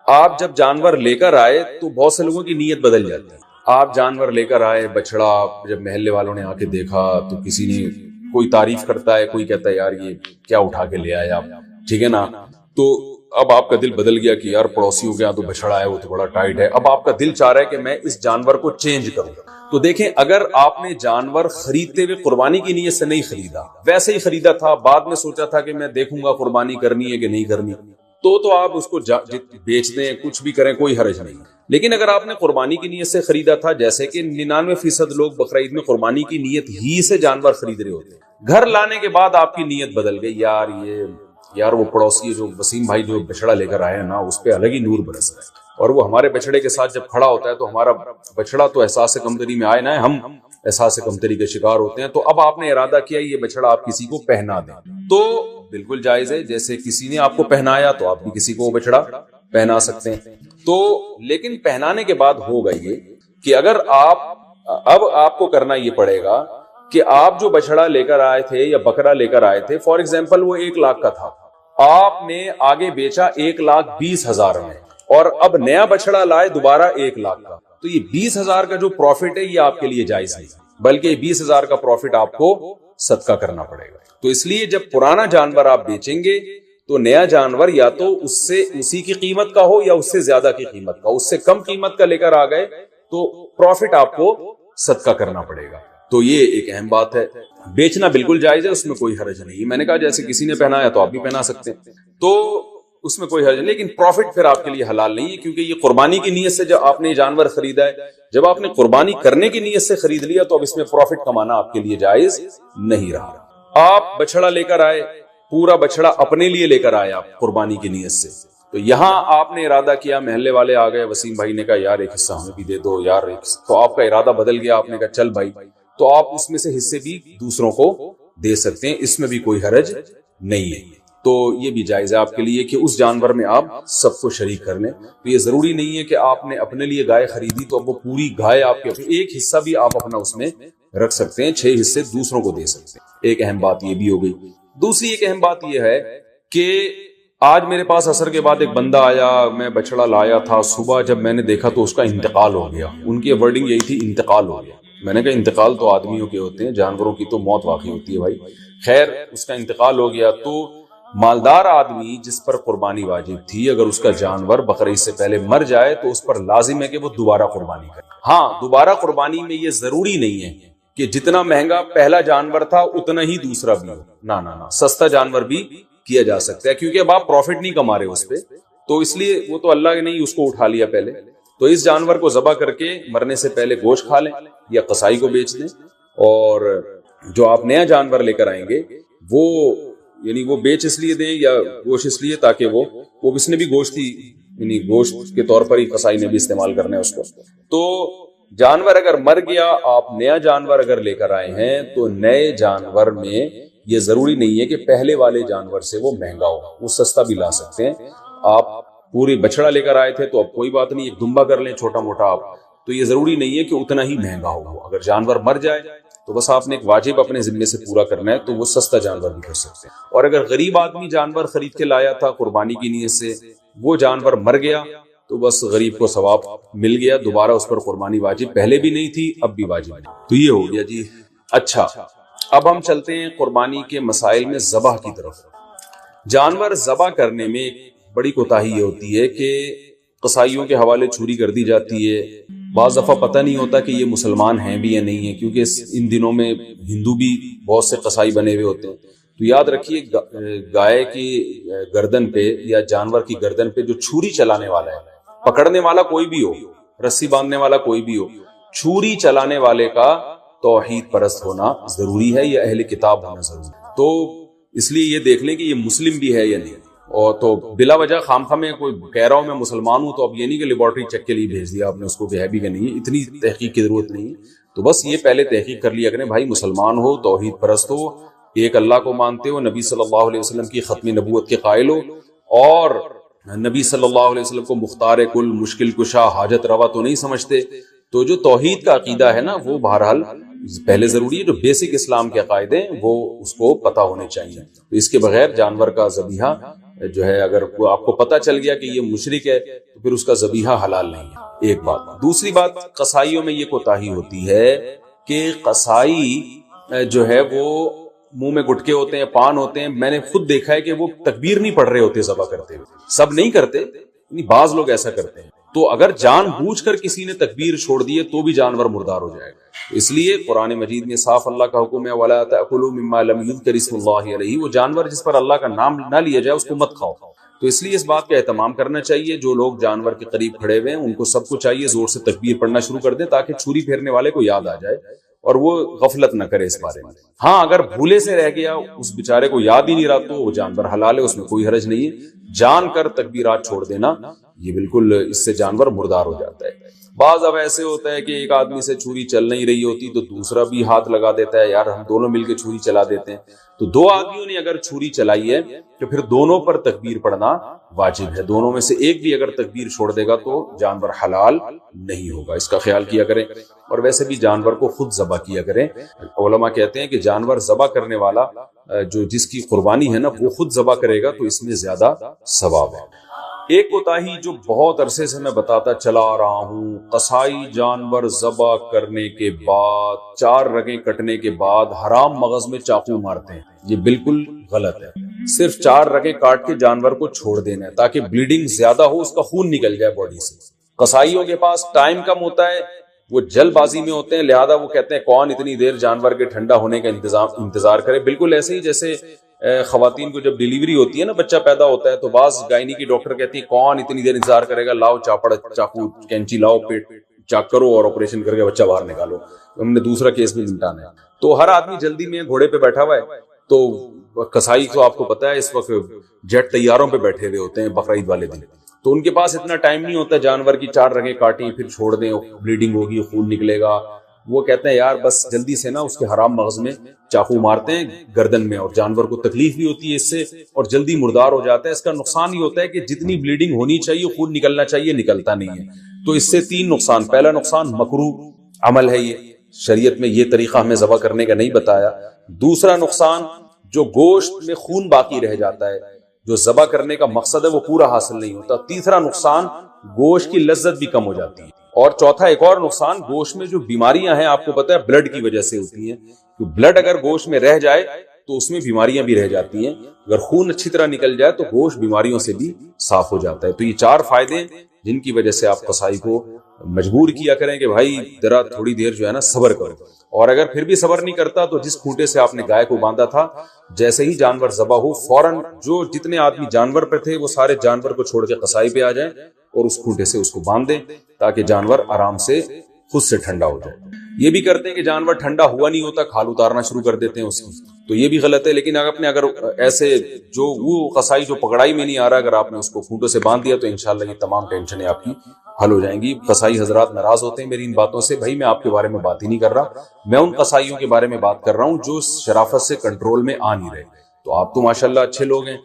آپ جب جانور لے کر آئے تو بہت سے لوگوں کی نیت بدل جاتی ہے۔ آپ جانور لے کر آئے، بچڑا، جب محلے والوں نے آ کے دیکھا تو کسی نے کوئی تعریف کرتا ہے، کوئی کہتا ہے یار یہ کیا اٹھا کے لے آئے آپ، ٹھیک ہے نا، تو اب آپ کا دل بدل گیا کہ یار پڑوسیوں کے یہاں تو بچڑا ہے، وہ تو بڑا ٹائٹ ہے، اب آپ کا دل چاہ رہا ہے کہ میں اس جانور کو چینج کروں۔ تو دیکھیں، اگر آپ نے جانور خریدتے ہوئے قربانی کی نیت سے نہیں خریدا، ویسے ہی خریدا تھا، بعد میں سوچا تھا کہ میں دیکھوں گا قربانی کرنی ہے کہ نہیں کرنی، تو آپ اس کو بیچ دیں، کچھ بھی کریں، کوئی حرج نہیں۔ لیکن اگر آپ نے قربانی کی نیت سے خریدا تھا، جیسے کہ 99% لوگ بقرعید میں قربانی کی نیت ہی سے جانور خرید رہے ہوتے ہیں، گھر لانے کے بعد آپ کی نیت بدل گئی، یار وہ پڑوسی جو وسیم بھائی جو بچڑا لے کر آئے ہیں نا، اس پہ الگ ہی نور برس رہا ہے، اور وہ ہمارے بچڑے کے ساتھ جب کھڑا ہوتا ہے تو ہمارا بچڑا تو احساس کمتری میں آئے نہ، ہم احساس کمتری کے شکار ہوتے ہیں، تو اب آپ نے ارادہ کیا یہ بچڑا آپ کسی کو پہنا دیں، تو بالکل جائز ہے، جیسے کسی نے آپ کو پہنایا تو آپ بھی کسی کو بچڑا پہنا سکتے ہیں۔ تو لیکن پہنانے کے بعد ہوگا یہ کہ اگر اب آپ کو کرنا یہ پڑے گا کہ آپ جو بچڑا لے کر آئے تھے یا بکرا لے کر آئے تھے، فار ایگزامپل وہ 1 لاکھ کا تھا، آپ نے آگے بیچا 1,20,000 میں، اور اب نیا بچڑا لائے دوبارہ 1 لاکھ کا، تو یہ 20,000 کا جو پروفٹ ہے یہ آپ کے لیے جائز نہیں، بلکہ 20,000 کا پروفٹ آپ کو صدقہ کرنا پڑے گا۔ تو اس لیے جب پرانا جانور آپ بیچیں گے تو نیا جانور یا تو اس سے اسی کی قیمت کا ہو یا اس سے زیادہ کی قیمت کا، اس سے کم قیمت کا لے کر آ گئے تو پروفٹ آپ کو صدقہ کرنا پڑے گا۔ تو یہ ایک اہم بات ہے، بیچنا بالکل جائز ہے، اس میں کوئی حرج نہیں۔ میں نے کہا جیسے کسی نے پہنایا تو آپ بھی پہنا سکتے ہیں، تو اس میں کوئی حرج نہیں، لیکن پروفٹ پھر آپ کے لیے حلال نہیں ہے، کیونکہ یہ قربانی کی نیت سے جب آپ نے جانور خریدا ہے، جب آپ نے قربانی کرنے کی نیت سے خرید لیا تو اب اس میں پروفٹ کمانا آپ کے لیے جائز نہیں رہا۔ آپ بچڑا لے کر آئے، پورا بچڑا اپنے لیے لے کر آئے آپ قربانی کی نیت سے، تو یہاں آپ نے ارادہ کیا، محلے والے آ گئے، وسیم بھائی نے کہا یار ایک حصہ ہمیں بھی دے دو یار، تو آپ کا ارادہ بدل گیا، آپ نے کہا چل بھائی، تو آپ اس میں سے حصے بھی دوسروں کو دے سکتے ہیں، اس میں بھی کوئی حرج نہیں ہے۔ تو یہ بھی جائز ہے آپ کے لیے کہ اس جانور میں آپ سب کو شریک کر لیں۔ تو یہ ضروری نہیں ہے کہ آپ نے اپنے لیے گائے خریدی تو اب وہ پوری گائے آپ کے، ایک حصہ بھی آپ اپنا اس میں رکھ سکتے ہیں، 6 حصے دوسروں کو دے سکتے ہیں۔ ایک اہم بات یہ بھی ہو گئی۔ دوسری ایک اہم بات یہ ہے کہ آج میرے پاس عصر کے بعد ایک بندہ آیا، میں بچڑا لایا تھا، صبح جب میں نے دیکھا تو اس کا انتقال ہو گیا۔ ان کی ورڈنگ یہی تھی، انتقال ہو گیا۔ میں نے کہا انتقال تو آدمیوں کے ہوتے ہیں، جانوروں کی تو موت واقع ہوتی ہے بھائی۔ خیر اس کا انتقال ہو گیا تو مالدار آدمی جس پر قربانی واجب تھی، اگر اس کا جانور بقرعید سے پہلے مر جائے تو اس پر لازم ہے کہ وہ دوبارہ قربانی کرے۔ ہاں دوبارہ قربانی میں یہ ضروری نہیں ہے کہ جتنا مہنگا پہلا جانور تھا اتنا ہی دوسرا بھی ہو، نہ سستا جانور بھی کیا جا سکتا ہے، کیونکہ اب آپ پروفٹ نہیں کما رہے اس پہ، تو اس لیے وہ تو اللہ نے نہیں اس کو اٹھا لیا پہلے، تو اس جانور کو ذبح کر کے مرنے سے پہلے گوشت کھا لیں یا قصائی کو بیچ دیں، اور جو آپ نیا جانور لے کر آئیں گے وہ یعنی وہ بیچ اس لیے دیں یا گوشت اس لیے تاکہ وہ اس نے بھی گوشت ہی یعنی گوشت کے طور پر ہی قصائی نے بھی استعمال کرنا ہے اس کو۔ تو جانور اگر مر گیا، آپ نیا جانور اگر لے کر آئے ہیں تو نئے جانور میں یہ ضروری نہیں ہے کہ پہلے والے جانور سے وہ مہنگا ہو، وہ سستا بھی لا سکتے ہیں۔ آپ پوری بچڑا لے کر آئے تھے تو اب کوئی بات نہیں، ایک دمبا کر لیں چھوٹا موٹا آپ، تو یہ ضروری نہیں ہے کہ اتنا ہی مہنگا ہو۔ اگر جانور مر جائے تو بس آپ نے ایک واجب اپنے ذمے سے پورا کرنا ہے، تو وہ سستا جانور بھی کر سکتے ہیں۔ اور اگر غریب آدمی جانور خرید کے لایا تھا قربانی کی نیت سے، وہ جانور مر گیا تو بس غریب کو ثواب مل گیا، دوبارہ اس پر قربانی واجب پہلے بھی نہیں تھی اب بھی واجب نہیں۔ تو یہ ہو گیا جی۔ اچھا اب ہم چلتے ہیں قربانی کے مسائل میں ذبح کی طرف۔ جانور ذبح کرنے میں ایک بڑی کوتاہی یہ ہوتی ہے کہ قصائیوں کے حوالے چھری کر دی جاتی ہے، بعض دفعہ پتہ نہیں ہوتا کہ یہ مسلمان ہیں بھی یا نہیں ہیں، کیونکہ ان دنوں میں ہندو بھی بہت سے قصائی بنے ہوئے ہوتے ہیں۔ تو یاد رکھیے گائے کی گردن پہ یا جانور کی گردن پہ جو چھری چلانے والا ہے، پکڑنے والا کوئی بھی ہو، رسی باندھنے والا کوئی بھی ہو، چھری چلانے والے کا توحید پرست ہونا ضروری ہے یا اہل کتاب ہونا ضروری ہے۔ تو اس لیے یہ دیکھ لیں کہ یہ مسلم بھی ہے یا نہیں، اور تو بلا وجہ خامخواہ میں کوئی کہہ رہا ہوں میں مسلمان ہوں تو اب یہ نہیں کہ لیبارٹری چیک کے لیے بھیج دیا آپ نے اس کو کہ ہے بھی کہ نہیں ہے، اتنی تحقیق کی ضرورت نہیں ہے۔ تو بس یہ پہلے تحقیق کر لیا کریں بھائی، مسلمان ہو، توحید پرست ہو، ایک اللہ کو مانتے ہو، نبی صلی اللہ علیہ وسلم کی ختم نبوت کے قائل ہو، اور نبی صلی اللہ علیہ وسلم کو مختار کل، مشکل کشا، حاجت روا تو نہیں سمجھتے۔ تو جو توحید کا عقیدہ ہے نا وہ بہرحال پہلے ضروری ہے، جو بیسک اسلام کے عقائد ہیں وہ اس کو پتہ ہونے چاہیے۔ تو اس کے بغیر جانور کا ذبیحہ جو ہے اگر آپ کو پتہ چل گیا کہ یہ مشرک ہے تو پھر اس کا ذبیحہ حلال نہیں ہے، ایک بات۔ دوسری بات، قصائیوں میں یہ کوتاہی ہوتی ہے کہ قصائی جو ہے وہ منہ میں گٹکے ہوتے ہیں، پان ہوتے ہیں، میں نے خود دیکھا ہے کہ وہ تکبیر نہیں پڑھ رہے ہوتے ذبح کرتے ہوئے، سب نہیں کرتے، بعض لوگ ایسا کرتے ہیں۔ تو اگر جان بوجھ کر کسی نے تکبیر چھوڑ دیے تو بھی جانور مردار ہو جائے گا۔ اس لیے قرآن مجید میں صاف اللہ کا حکم ہے وَلَا تَأْكُلُوا مِمَّا لَمْ يُذْكَرِ اسْمُ اللَّهِ عَلَيْهِ، وہ جانور جس پر اللہ کا نام نہ لیا جائے اس کو مت کھاؤ۔ تو اس لیے اس بات کا اہتمام کرنا چاہیے، جو لوگ جانور کے قریب کھڑے ہوئے ہیں ان کو سب کو چاہیے زور سے تکبیر پڑھنا شروع کر دیں تاکہ چھری پھیرنے والے کو یاد آ جائے اور وہ غفلت نہ کرے اس بارے میں۔ ہاں اگر بھولے سے رہ گیا، اس بیچارے کو یاد ہی نہیں رہا تو وہ جانور حلال ہے، اس میں کوئی حرج نہیں ہے۔ جان کر تکبیرات چھوڑ دینا یہ بالکل اس سے جانور مردار ہو جاتا ہے۔ بعض اب ایسے ہوتا ہے کہ ایک آدمی سے چھری چل نہیں رہی ہوتی تو دوسرا بھی ہاتھ لگا دیتا ہے، یار ہم دونوں مل کے چھری چلا دیتے ہیں۔ تو دو آدمیوں نے اگر چھری چلائی ہے تو پھر دونوں پر تکبیر پڑھنا واجب ہے، دونوں میں سے ایک بھی اگر تکبیر چھوڑ دے گا تو جانور حلال نہیں ہوگا، اس کا خیال کیا کریں۔ اور ویسے بھی جانور کو خود ذبح کیا کریں۔ علماء کہتے ہیں کہ جانور ذبح کرنے والا جو جس کی قربانی ہے نا وہ خود ذبح کرے گا تو اس میں زیادہ ثواب ہے۔ ایک کوتاہی جو بہت عرصے سے میں بتاتا چلا آ رہا ہوں، قصائی جانور ذبح کرنے کے بعد 4 رگیں کٹنے کے بعد حرام مغز میں چاقو مارتے ہیں، یہ بالکل غلط ہے۔ صرف 4 رگیں کاٹ کے جانور کو چھوڑ دینا ہے تاکہ بلیڈنگ زیادہ ہو، اس کا خون نکل جائے باڈی سے۔ قصائیوں کے پاس ٹائم کم ہوتا ہے، وہ جلد بازی میں ہوتے ہیں، لہذا وہ کہتے ہیں کون اتنی دیر جانور کے ٹھنڈا ہونے کا انتظار کرے۔ بالکل ایسے ہی جیسے خواتین کو جب ڈیلیوری ہوتی ہے نا، بچہ پیدا ہوتا ہے تو بعض گائنی کی ڈاکٹر کہتی ہے کون اتنی دیر انتظار کرے گا، لاؤ چاپڑ، چاقو، کینچی لاؤ، پیٹ چاک کرو اور آپریشن کر کے بچہ باہر نکالو، ہم نے دوسرا کیس بھی نمٹانا ہے۔ تو ہر آدمی جلدی میں گھوڑے پہ بیٹھا ہوا ہے، تو قصائی تو آپ کو پتا ہے اس وقت جیٹ طیاروں پہ بیٹھے ہوئے ہوتے ہیں بقرعید والے دن، تو ان کے پاس اتنا ٹائم نہیں ہوتا جانور کی 4 رگیں کاٹیں پھر چھوڑ دیں، بلیڈنگ ہوگی، خون نکلے گا۔ وہ کہتے ہیں یار بس جلدی سے نا اس کے حرام مغز میں چاقو مارتے ہیں گردن میں، اور جانور کو تکلیف بھی ہوتی ہے اس سے اور جلدی مردار ہو جاتا ہے۔ اس کا نقصان یہ ہوتا ہے کہ جتنی بلیڈنگ ہونی چاہیے، خون نکلنا چاہیے، نکلتا نہیں ہے۔ تو اس سے 3 نقصان، پہلا نقصان مکروہ عمل ہے یہ، شریعت میں یہ طریقہ ہمیں ذبح کرنے کا نہیں بتایا۔ دوسرا نقصان، جو گوشت میں خون باقی رہ جاتا ہے، جو ذبح کرنے کا مقصد ہے وہ پورا حاصل نہیں ہوتا۔ تیسرا نقصان، گوشت کی لذت بھی کم ہو جاتی ہے۔ اور چوتھا ایک اور نقصان، گوشت میں جو بیماریاں ہیں آپ کو پتہ ہے بلڈ کی وجہ سے ہوتی ہیں، تو بلڈ اگر گوشت میں رہ جائے تو اس میں بیماریاں بھی رہ جاتی ہیں۔ اگر خون اچھی طرح نکل جائے تو گوشت بیماریوں سے بھی صاف ہو جاتا ہے۔ تو یہ 4 فائدے ہیں جن کی وجہ سے آپ قصائی کو مجبور کیا کریں کہ بھائی ذرا تھوڑی دیر جو ہے نا صبر کرو۔ اور اگر پھر بھی صبر نہیں کرتا تو جس کھوٹے سے آپ نے گائے کو باندھا تھا، جیسے ہی جانور ذبح ہو فوراً جو جتنے آدمی جانور پہ تھے وہ سارے جانور کو چھوڑ کے قصائی پہ آ جائیں اور اس کھوٹے سے اس کو باندھ دیں تاکہ جانور آرام سے خود سے ٹھنڈا ہو جائے۔ یہ بھی کرتے ہیں کہ جانور ٹھنڈا ہوا نہیں ہوتا، کھال اتارنا شروع کر دیتے ہیں اس کی، تو یہ بھی غلط ہے۔ لیکن اگر ایسے جو وہ قصائی جو پکڑائی میں نہیں آ رہا، اگر آپ نے اس کو کھوٹوں سے باندھ دیا تو انشاءاللہ یہ تمام ٹینشنیں آپ کی حل ہو جائیں گی۔ قصائی حضرات ناراض ہوتے ہیں میری ان باتوں سے، بھائی میں آپ کے بارے میں بات ہی نہیں کر رہا، میں ان قصائیوں کے بارے میں بات کر رہا ہوں جو شرافت سے کنٹرول میں آ نہیں رہے۔ تو آپ تو ماشاءاللہ اچھے لوگ ہیں،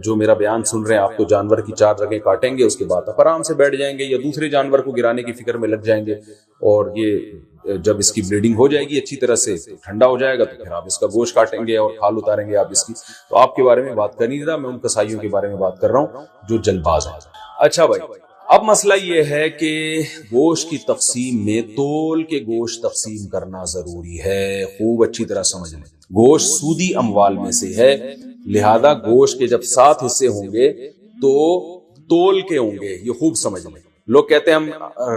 جو میرا بیان سن رہے ہیں، آپ تو جانور کی 4 رگیں کاٹیں گے، اس کے بعد آپ آرام سے بیٹھ جائیں گے یا دوسرے جانور کو گرانے کی فکر میں لگ جائیں گے، اور یہ جب اس کی بلیڈنگ ہو جائے گی اچھی طرح سے، ٹھنڈا ہو جائے گا تو پھر آپ اس کا گوشت کاٹیں گے اور کھال اتاریں گے آپ اس کی۔ تو آپ کے بارے میں بات کر نہیں رہا، میں ان قصائیوں کے بارے میں بات کر رہا ہوں جو جلد باز ہیں۔ اچھا بھائی، اب مسئلہ یہ ہے کہ گوشت کی تقسیم میں تول کے گوشت تقسیم کرنا ضروری ہے، خوب اچھی طرح سمجھ لیں۔ گوشت سودی اموال میں سے ہے، لہذا گوشت کے جب 7 حصے ہوں گے تو تول کے ہوں گے، یہ خوب سمجھ لیں۔ لوگ کہتے ہیں ہم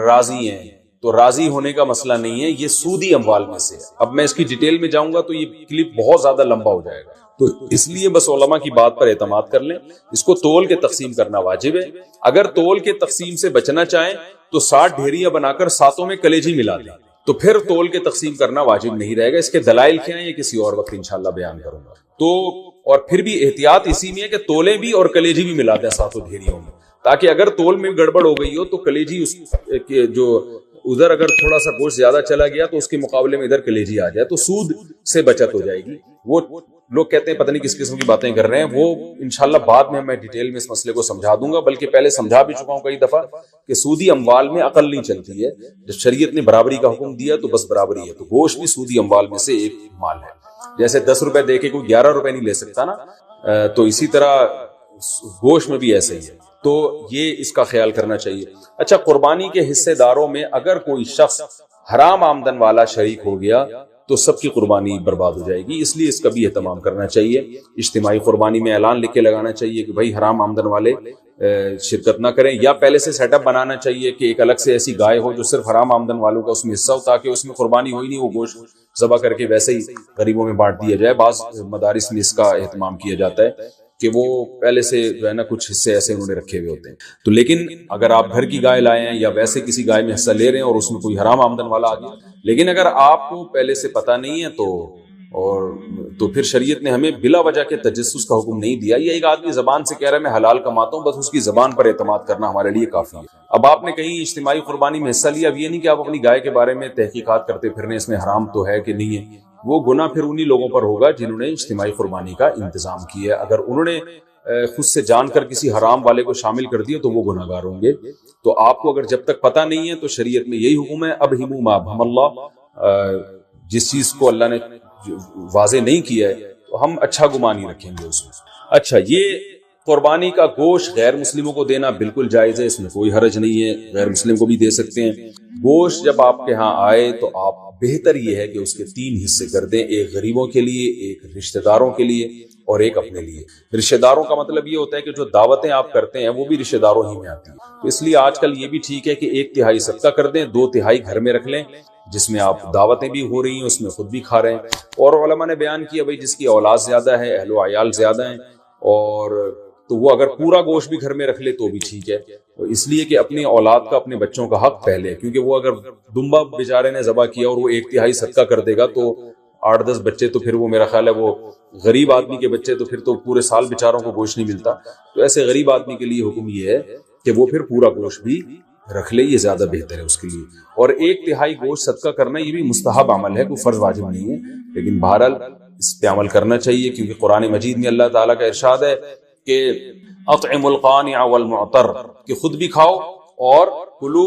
راضی ہیں، تو راضی ہونے کا مسئلہ نہیں ہے، یہ سودی اموال میں سے ہے۔ اب میں اس کی ڈیٹیل میں جاؤں گا تو یہ کلپ بہت زیادہ لمبا ہو جائے گا، تو اس لیے بس علماء کی بات پر اعتماد کر لیں۔ اس کو تول کے تقسیم کرنا واجب ہے۔ اگر تول کے تقسیم سے بچنا چاہیں تو 60 ڈھیریاں بنا کر 7 میں کلیجی ملا دیں، تو پھر تول کے تقسیم کرنا واجب نہیں رہے گا۔ اس کے دلائل کیا ہیں یہ کسی اور وقت انشاءاللہ بیان کروں گا۔ تو اور پھر بھی احتیاط اسی میں ہے کہ تولیں بھی اور کلیجی بھی ملا دیں 7 ڈھیریوں میں، تاکہ اگر تول میں گڑبڑ ہو گئی ہو تو کلیجی اس کے جو ادھر اگر تھوڑا سا گوشت زیادہ چلا گیا تو اس کے مقابلے میں ادھر کلیجی آ جائے تو سود سے بچت ہو جائے گی۔ وہ لوگ کہتے ہیں پتہ نہیں کس قسم کی باتیں کر رہے ہیں، وہ انشاءاللہ بعد میں ڈیٹیل میں اس مسئلے کو سمجھا دوں گا، بلکہ پہلے سمجھا بھی چکا ہوں کئی دفعہ کہ سودی اموال میں عقل نہیں چلتی ہے۔ جب شریعت نے برابری کا حکم دیا تو بس برابری ہے، تو گوشت بھی سودی اموال میں سے ایک مال ہے۔ جیسے 10 روپے دے کے کوئی 11 روپے نہیں لے سکتا نا، تو اسی طرح گوشت میں بھی ایسے ہی ہے، تو یہ اس کا خیال کرنا چاہیے۔ اچھا، قربانی کے حصے داروں میں اگر کوئی شخص حرام آمدن والا شریک ہو گیا تو سب کی قربانی برباد ہو جائے گی، اس لیے اس کا بھی اہتمام کرنا چاہیے۔ اجتماعی قربانی میں اعلان لکھ کے لگانا چاہیے کہ بھائی حرام آمدن والے شرکت نہ کریں، یا پہلے سے سیٹ اپ بنانا چاہیے کہ ایک الگ سے ایسی گائے ہو جو صرف حرام آمدن والوں کا اس میں حصہ ہو، تاکہ اس میں قربانی ہوئی نہیں، وہ گوشت ذبح کر کے ویسے ہی غریبوں میں بانٹ دیا جائے۔ بعض مدارس میں اس کا اہتمام کیا جاتا ہے کہ وہ پہلے سے جو ہے نا کچھ حصے ایسے انہوں نے رکھے ہوئے ہوتے ہیں۔ تو لیکن اگر آپ گھر کی گائے لائے ہیں یا ویسے کسی گائے میں حصہ لے رہے ہیں اور اس میں کوئی حرام آمدن والا آ گیا، لیکن اگر آپ کو پہلے سے پتہ نہیں ہے تو پھر شریعت نے ہمیں بلا وجہ کے تجسس کا حکم نہیں دیا۔ یہ ایک آدمی زبان سے کہہ رہا ہے میں حلال کماتا ہوں، بس اس کی زبان پر اعتماد کرنا ہمارے لیے کافی ہے۔ اب آپ نے کہیں اجتماعی قربانی میں حصہ لیا، اب یہ نہیں کہ آپ اپنی گائے کے بارے میں تحقیقات کرتے پھرنے اس میں حرام تو ہے کہ نہیں ہے، وہ گناہ پھر انہی لوگوں پر ہوگا جنہوں نے اجتماعی قربانی کا انتظام کیا ہے۔ اگر انہوں نے خود سے جان کر کسی حرام والے کو شامل کر دیا تو وہ گناہ گار ہوں گے۔ تو آپ کو اگر جب تک پتہ نہیں ہے تو شریعت میں یہی حکم ہے، ابہموا ما ابہم اللہ، جس چیز کو اللہ نے واضح نہیں کیا ہے تو ہم اچھا گمان ہی رکھیں گے اس میں۔ اچھا، یہ قربانی کا گوشت غیر مسلموں کو دینا بالکل جائز ہے، اس میں کوئی حرج نہیں ہے، غیر مسلم کو بھی دے سکتے ہیں۔ گوشت جب آپ کے ہاں آئے تو آپ بہتر یہ ہے کہ اس کے 3 حصے کر دیں، ایک غریبوں کے لیے، ایک رشتہ داروں کے لیے اور ایک اپنے لیے۔ رشتہ داروں کا مطلب یہ ہوتا ہے کہ جو دعوتیں آپ کرتے ہیں وہ بھی رشتہ داروں ہی میں آتی ہیں، تو اس لیے آج کل یہ بھی ٹھیک ہے کہ 1/3 صدقہ کر دیں، 2/3 گھر میں رکھ لیں، جس میں آپ دعوتیں بھی ہو رہی ہیں اس میں خود بھی کھا رہے ہیں۔ اور علماء نے بیان کیا بھائی جس کی اولاد زیادہ ہے، اہل و عیال زیادہ ہیں، اور تو وہ اگر پورا گوشت بھی گھر میں رکھ لے تو بھی ٹھیک ہے، اس لیے کہ اپنی اولاد کا، اپنے بچوں کا حق پہلے، کیونکہ وہ اگر دمبا بیچارے نے ذبح کیا اور وہ 1/3 صدقہ کر دے گا تو 8-10 بچے، تو پھر وہ میرا خیال ہے وہ غریب آدمی کے بچے، تو پھر تو پورے سال بیچاروں کو گوشت نہیں ملتا۔ تو ایسے غریب آدمی کے لیے حکم یہ ہے کہ وہ پھر پورا گوشت بھی رکھ لے، یہ زیادہ بہتر ہے اس کے لیے۔ اور 1/3 گوشت صدقہ کرنا یہ بھی مستحب عمل ہے، کوئی فرض واجب نہیں ہے، لیکن بہرحال اس پہ عمل کرنا چاہیے، کیونکہ قرآن مجید میں اللہ تعالیٰ کا ارشاد ہے کہ اطعموا القانع والمعتر، کہ خود بھی کھاؤ اور کلو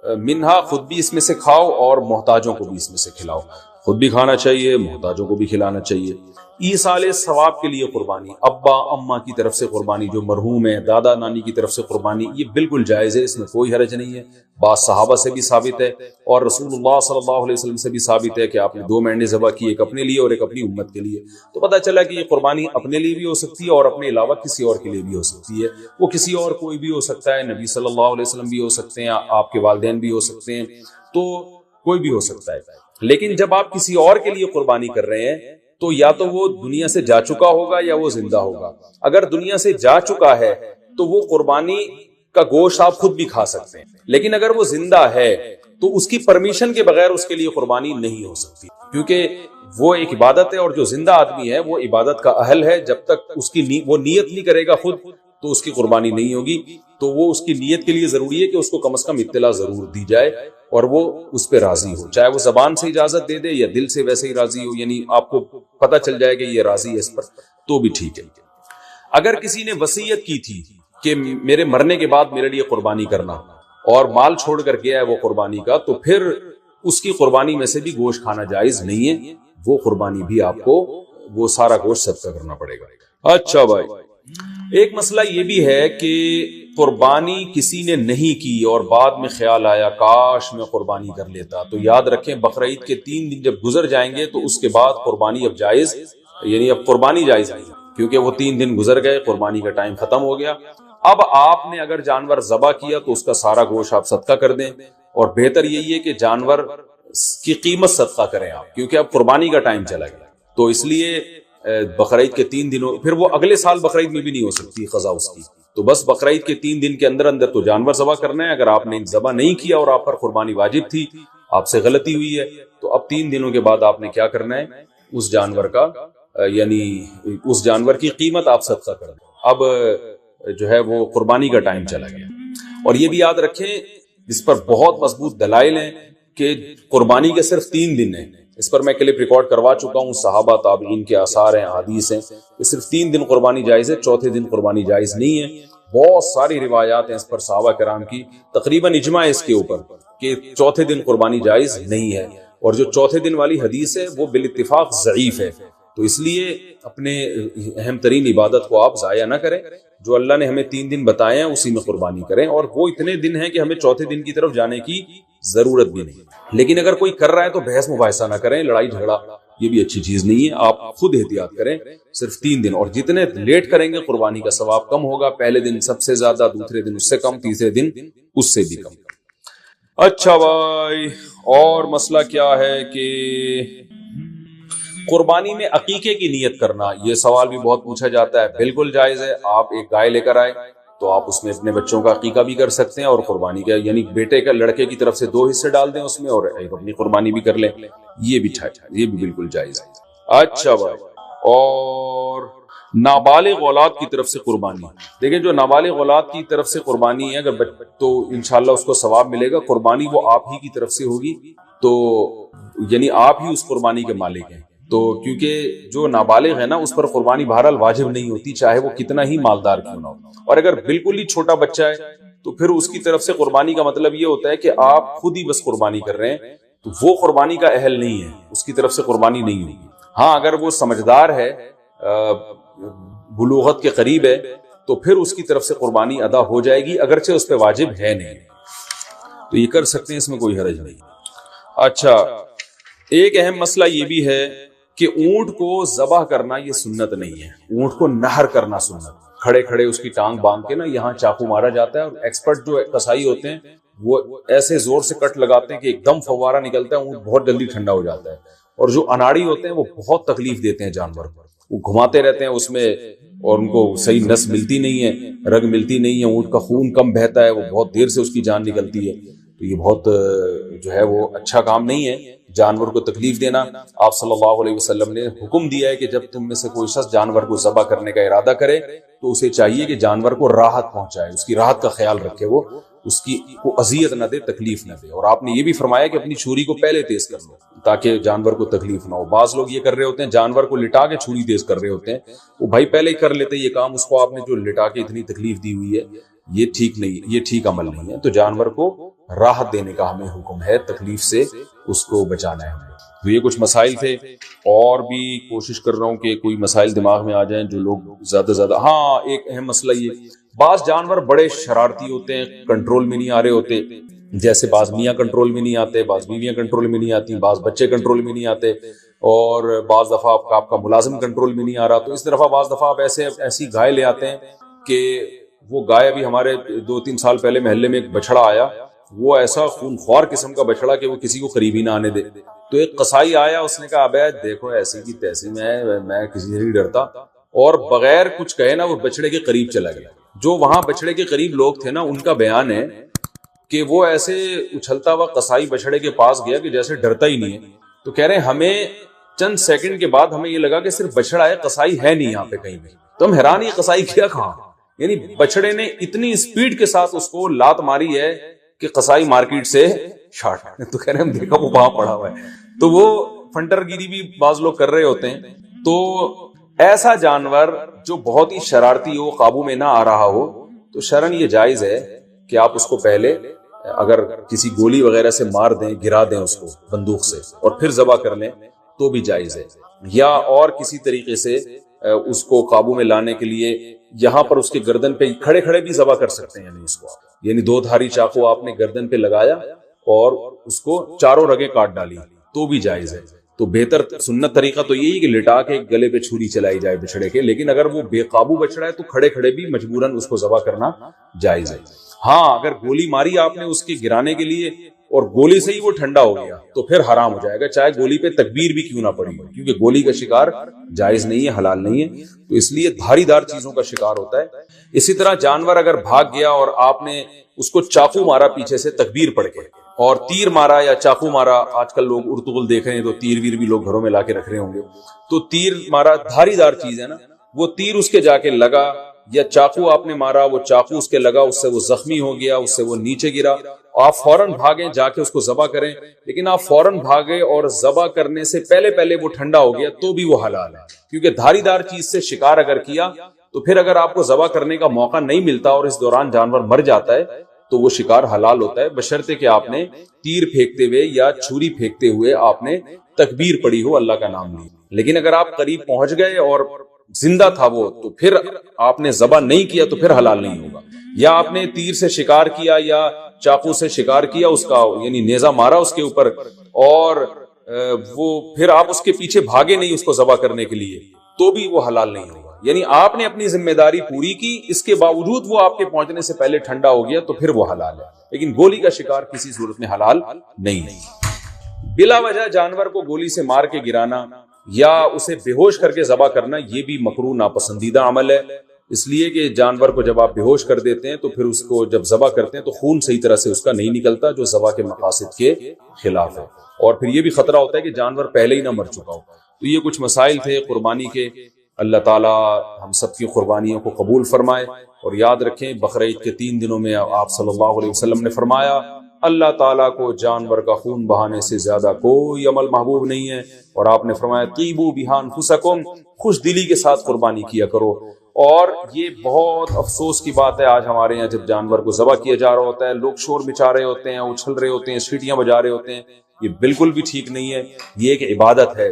منہا خود بھی اس میں سے کھاؤ اور محتاجوں کو بھی اس میں سے کھلاؤ. خود بھی کھانا چاہیے, محتاجوں کو بھی کھلانا چاہیے. ایصال ثواب کے لیے قربانی, ابا اماں کی طرف سے قربانی, جو مرحوم ہے, دادا نانی کی طرف سے قربانی, یہ بالکل جائز ہے, اس میں کوئی حرج نہیں ہے. بعض صحابہ سے بھی ثابت ہے اور رسول اللہ صلی اللہ علیہ وسلم سے بھی ثابت ہے کہ آپ نے 2 مینڈے ذبح کی, ایک اپنے لیے اور ایک اپنی امت کے لیے. تو پتہ چلا کہ یہ قربانی اپنے لیے بھی ہو سکتی ہے اور اپنے علاوہ کسی اور کے لیے بھی ہو سکتی ہے. وہ کسی اور کوئی بھی ہو سکتا ہے, نبی صلی اللہ علیہ وسلم بھی ہو سکتے ہیں, آپ کے والدین بھی ہو سکتے ہیں, تو کوئی بھی ہو سکتا ہے. لیکن جب آپ کسی اور کے لیے قربانی کر رہے ہیں تو یا تو وہ دنیا سے جا چکا ہوگا یا وہ زندہ ہوگا. اگر دنیا سے جا چکا ہے تو وہ قربانی کا گوشت آپ خود بھی کھا سکتے ہیں, لیکن اگر وہ زندہ ہے تو اس کی پرمیشن کے بغیر اس کے لیے قربانی نہیں ہو سکتی, کیونکہ وہ ایک عبادت ہے اور جو زندہ آدمی ہے وہ عبادت کا اہل ہے. جب تک اس کی وہ نیت نہیں کرے گا خود تو اس کی قربانی نہیں ہوگی. تو وہ اس کی نیت کے لیے ضروری ہے کہ اس کو کم از کم اطلاع ضرور دی جائے اور وہ اس پہ راضی ہو, چاہے وہ زبان سے اجازت دے دے یا دل سے ویسے ہی راضی ہو, یعنی آپ کو پتہ چل جائے کہ یہ راضی ہے اس پر, تو بھی ٹھیک ہے. اگر کسی نے وصیت کی تھی کہ میرے مرنے کے بعد میرے لیے قربانی کرنا اور مال چھوڑ کر گیا ہے وہ قربانی کا, تو پھر اس کی قربانی میں سے بھی گوشت کھانا جائز نہیں ہے. وہ قربانی بھی آپ کو وہ سارا گوشت صدقہ کرنا پڑے گا. اچھا بھائی, ایک مسئلہ یہ بھی ہے کہ قربانی کسی نے نہیں کی اور بعد میں خیال آیا کاش میں قربانی کر لیتا, تو یاد رکھیں بقرعید کے 3 دن جب گزر جائیں گے تو اس کے بعد قربانی اب جائز, یعنی اب قربانی جائز نہیں, کیونکہ وہ 3 دن گزر گئے, قربانی کا ٹائم ختم ہو گیا. اب آپ نے اگر جانور ذبح کیا تو اس کا سارا گوشت آپ صدقہ کر دیں, اور بہتر یہی ہے کہ جانور کی قیمت صدقہ کریں آپ, کیونکہ اب قربانی کا ٹائم چلا گیا. تو اس لیے بقرعید کے 3 دنوں, پھر وہ اگلے سال بقرعید میں بھی نہیں ہو سکتی قضا اس کی, تو بس بقرعید کے 3 دن کے اندر اندر تو جانور ذبح کرنا ہے. اگر آپ نے ذبح نہیں کیا اور آپ پر قربانی واجب تھی, آپ سے غلطی ہوئی ہے, تو اب 3 دنوں کے بعد آپ نے کیا کرنا ہے, اس جانور کا یعنی اس جانور کی قیمت آپ صدقہ کر دیں. اب جو ہے وہ قربانی کا ٹائم چلا گیا. اور یہ بھی یاد رکھیں, اس پر بہت مضبوط دلائل ہیں کہ قربانی کے صرف 3 دن ہیں. اس پر میں کلپ ریکارڈ کروا چکا ہوں, صحابہ تابعین کے آثار ہیں, حدیث ہیں, کہ صرف 3 دن قربانی جائز ہے, چوتھے دن قربانی جائز نہیں ہے. بہت ساری روایات ہیں اس پر صحابہ کرام کی, تقریباً اجماع اس کے اوپر کہ چوتھے دن قربانی جائز نہیں ہے. اور جو چوتھے دن والی حدیث ہے وہ بالاتفاق ضعیف ہے. تو اس لیے اپنے اہم ترین عبادت کو آپ ضائع نہ کریں. جو اللہ نے ہمیں 3 دن بتائے ہیں اسی میں قربانی کریں, اور وہ اتنے دن ہیں کہ ہمیں چوتھے دن کی طرف جانے کی ضرورت بھی نہیں. لیکن اگر کوئی کر رہا ہے تو بحث مباحثہ نہ کریں, لڑائی جھگڑا یہ بھی اچھی چیز نہیں ہے. آپ خود احتیاط کریں, صرف 3 دن, اور جتنے لیٹ کریں گے قربانی کا ثواب کم ہوگا. پہلے دن سب سے زیادہ, دوسرے دن اس سے کم, تیسرے دن اس سے بھی کم. اچھا بھائی, اور مسئلہ کیا ہے کہ قربانی میں عقیقے کی نیت کرنا, یہ سوال بھی بہت پوچھا جاتا ہے. بالکل جائز ہے. آپ ایک گائے لے کر آئے تو آپ اس میں اپنے بچوں کا عقیقہ بھی کر سکتے ہیں, اور قربانی کا یعنی بیٹے کا لڑکے کی طرف سے 2 حصے ڈال دیں اس میں, اور ایک اپنی قربانی بھی کر لیں. یہ بھی بالکل جائز ہے. اچھا بھائی, اور نابالغ اولاد کی طرف سے قربانی, دیکھیں جو نابالغ اولاد کی طرف سے قربانی ہے اگر تو انشاءاللہ اس کو ثواب ملے گا. قربانی وہ آپ ہی کی طرف سے ہوگی, تو یعنی آپ ہی اس قربانی کے مالک ہیں. تو کیونکہ جو نابالغ ہے نا اس پر قربانی بہرحال واجب نہیں ہوتی, چاہے وہ کتنا ہی مالدار کیوں نہ ہو. اور اگر بالکل ہی چھوٹا بچہ ہے تو پھر اس کی طرف سے قربانی کا مطلب یہ ہوتا ہے کہ آپ خود ہی بس قربانی کر رہے ہیں, تو وہ قربانی کا اہل نہیں ہے, اس کی طرف سے قربانی نہیں ہوگی. ہاں اگر وہ سمجھدار ہے, بلوغت کے قریب ہے, تو پھر اس کی طرف سے قربانی ادا ہو جائے گی, اگرچہ اس پہ واجب ہے نہیں, تو یہ کر سکتے ہیں, اس میں کوئی حرج نہیں. اچھا, ایک اہم مسئلہ یہ بھی ہے کہ اونٹ کو ذبح کرنا یہ سنت نہیں ہے. اونٹ کو نہر کرنا سنت, کھڑے کھڑے اس کی ٹانگ باندھ کے نا یہاں چاقو مارا جاتا ہے, اور ایکسپرٹ جو کسائی ہوتے ہیں وہ ایسے زور سے کٹ لگاتے ہیں کہ ایک دم فوارہ نکلتا ہے, اونٹ بہت جلدی ٹھنڈا ہو جاتا ہے. اور جو اناڑی ہوتے ہیں وہ بہت تکلیف دیتے ہیں جانور کو, وہ گھماتے رہتے ہیں اس میں, اور ان کو صحیح نس ملتی نہیں ہے, رگ ملتی نہیں ہے, اونٹ کا خون کم بہتا ہے, وہ بہت دیر سے اس کی جان نکلتی ہے. تو یہ بہت جو ہے وہ اچھا کام نہیں ہے جانور کو تکلیف دینا. آپ صلی اللہ علیہ وسلم نے حکم دیا ہے کہ جب تم میں سے کوئی شخص جانور کو ذبح کرنے کا ارادہ کرے تو اسے چاہیے کہ جانور کو راحت پہنچائے, اس کی راحت کا خیال رکھے, وہ اس کی کو اذیت نہ دے, تکلیف نہ دے. اور آپ نے یہ بھی فرمایا کہ اپنی چھری کو پہلے تیز کر لو تاکہ جانور کو تکلیف نہ ہو. بعض لوگ یہ کر رہے ہوتے ہیں, جانور کو لٹا کے چھری تیز کر رہے ہوتے ہیں, وہ بھائی پہلے ہی کر لیتے یہ کام, اس کو آپ نے جو لٹا کے اتنی تکلیف دی ہوئی ہے, یہ ٹھیک نہیں, یہ ٹھیک عمل نہیں ہے. تو جانور کو راحت دینے کا ہمیں حکم ہے، تکلیف سے اس کو بچانا ہے ہمیں۔ تو یہ کچھ مسائل تھے، اور بھی کوشش کر رہا ہوں کہ کوئی مسائل دماغ میں آ جائیں جو لوگ زیادہ زیادہ۔ ہاں، ایک اہم مسئلہ یہ، بعض جانور بڑے شرارتی ہوتے ہیں، کنٹرول میں نہیں آ رہے ہوتے، جیسے بعض میاں کنٹرول میں نہیں آتے، بعض بیویاں کنٹرول میں نہیں آتی، بعض بچے کنٹرول میں نہیں آتے، اور بعض دفعہ آپ کا ملازم کنٹرول میں نہیں آ رہا۔ تو اس طرح بعض دفعہ آپ ایسی گائے لے آتے ہیں کہ وہ گائے، ابھی ہمارے 2-3 سال پہلے محلے میں ایک بچڑا آیا، وہ ایسا خونخوار قسم کا بچڑا کہ وہ کسی کو قریب ہی نہ آنے دے۔ تو ایک قصائی آیا، اس نے کہا ابے دیکھو ایسی کی تیسی میں کسی سے نہیں ڈرتا، اور بغیر کچھ کہے نا وہ بچڑے کے قریب چلا گیا۔ جو وہاں بچڑے کے قریب لوگ تھے نا، ان کا بیان ہے کہ وہ ایسے اچھلتا ہوا قصائی بچڑے کے پاس گیا کہ جیسے ڈرتا ہی نہیں ہے۔ تو کہہ رہے ہیں ہمیں چند سیکنڈ کے بعد ہمیں یہ لگا کہ صرف بچڑا ہے، قصائی ہے نہیں یہاں پہ کہیں بھی۔ تو ہم حیران، یہ قصائی کیا کہاں، یعنی بچڑے نے اتنی اسپیڈ کے ساتھ اس کو لات ماری ہے کہ قصائی مارکیٹ سے شارٹ۔ تو کہہ رہے ہیں ہم دیکھا وہ وہاں پڑا ہوا ہے۔ تو وہ فنٹر گیری بھی بعض لوگ کر رہے ہوتے ہیں۔ تو ایسا جانور جو بہت ہی شرارتی ہو، قابو میں نہ آ رہا ہو، تو شرعاً یہ جائز ہے کہ آپ اس کو پہلے اگر کسی گولی وغیرہ سے مار دیں، گرا دیں اس کو بندوق سے، اور پھر ذبح کر لیں تو بھی جائز ہے۔ یا اور کسی طریقے سے اس کو قابو میں لانے کے لیے یہاں پر اس کے گردن پہ کھڑے کھڑے بھی ذبح کر سکتے ہیں، یعنی اس کو یعنی 2 دھاری چاقو آپ نے گردن پہ لگایا اور اس کو چاروں رگیں کاٹ ڈالی تو بھی جائز ہے۔ تو بہتر سنت طریقہ تو یہی کہ لٹا کے گلے پہ چھری چلائی جائے بچڑے کے، لیکن اگر وہ بے قابو بچڑا ہے تو کھڑے کھڑے بھی مجبوراً اس کو ذبح کرنا جائز ہے۔ ہاں، اگر گولی ماری آپ نے اس کے گرانے کے لیے اور گولی سے ہی وہ ٹھنڈا ہو گیا تو پھر حرام ہو جائے گا، چاہے گولی پہ تکبیر بھی کیوں نہ پڑی ہو، کیونکہ گولی کا شکار جائز نہیں ہے، حلال نہیں ہے، تو اس لیے دھاری دار چیزوں کا شکار ہوتا ہے۔ اسی طرح جانور اگر بھاگ گیا اور آپ نے اس کو چاقو مارا پیچھے سے تکبیر پڑھ کے، اور تیر مارا یا چاقو مارا، آج کل لوگ ارطغرل دیکھ رہے ہیں تو تیر ویر بھی لوگ گھروں میں لا کے رکھ رہے ہوں گے، تو تیر مارا، دھاری دار چیز ہے نا، وہ تیر اس کے جا کے لگا، یا چاقو آپ نے مارا، وہ چاقو اس کے لگا، اس سے وہ زخمی ہو گیا، اس سے وہ نیچے گرا، آپ فوراً بھاگیں جا کے اس کو ذبح کریں، لیکن آپ فوراً بھاگے اور ذبح کرنے سے پہلے وہ ٹھنڈا ہو گیا تو بھی وہ حلال ہے، کیونکہ دھاری دار چیز سے شکار اگر کیا تو پھر اگر آپ کو ذبح کرنے کا موقع نہیں ملتا اور اس دوران جانور مر جاتا ہے تو وہ شکار حلال ہوتا ہے، بشرطے کہ آپ نے تیر پھینکتے ہوئے یا چھری پھینکتے ہوئے آپ نے تکبیر پڑھی ہو، اللہ کا نام لی۔ لیکن اگر آپ قریب پہنچ گئے اور زندہ تھا وہ، تو پھر آپ نے ذبح نہیں کیا تو پھر حلال نہیں ہوگا۔ یا آپ نے تیر سے شکار کیا یا چاقو سے شکار کیا، اس کا یعنی نیزہ مارا اس کے اوپر، اور وہ پھر آپ اس کے پیچھے بھاگے نہیں اس کو ذبح کرنے کے لیے، تو بھی وہ حلال نہیں ہوگا۔ یعنی آپ نے اپنی ذمہ داری پوری کی، اس کے باوجود وہ آپ کے پہنچنے سے پہلے ٹھنڈا ہو گیا تو پھر وہ حلال ہے، لیکن گولی کا شکار کسی صورت میں حلال نہیں ہے۔ بلا وجہ جانور کو گولی سے مار کے گرانا یا اسے بے ہوش کر کے ذبح کرنا، یہ بھی مکروہ ناپسندیدہ عمل ہے، اس لیے کہ جانور کو جب آپ بے ہوش کر دیتے ہیں تو پھر اس کو جب ذبح کرتے ہیں تو خون صحیح طرح سے اس کا نہیں نکلتا، جو ذبح کے مقاصد کے خلاف ہے، اور پھر یہ بھی خطرہ ہوتا ہے کہ جانور پہلے ہی نہ مر چکا ہو۔ تو یہ کچھ مسائل تھے قربانی کے۔ اللہ تعالیٰ ہم سب کی قربانیوں کو قبول فرمائے، اور یاد رکھیں بقرعید کے 3 دنوں میں آپ صلی اللہ علیہ وسلم نے فرمایا اللہ تعالیٰ کو جانور کا خون بہانے سے زیادہ کوئی عمل محبوب نہیں ہے، اور آپ نے فرمایا طیبوا بہا انفسکم، خوش دلی کے ساتھ قربانی کیا کرو۔ اور یہ بہت افسوس کی بات ہے، آج ہمارے یہاں جب جانور کو ذبح کیا جا رہا ہوتا ہے لوگ شور مچا رہے ہوتے ہیں، اچھل رہے ہوتے ہیں، سیٹیاں بجا رہے ہوتے ہیں، یہ بالکل بھی ٹھیک نہیں ہے۔ یہ ایک عبادت ہے،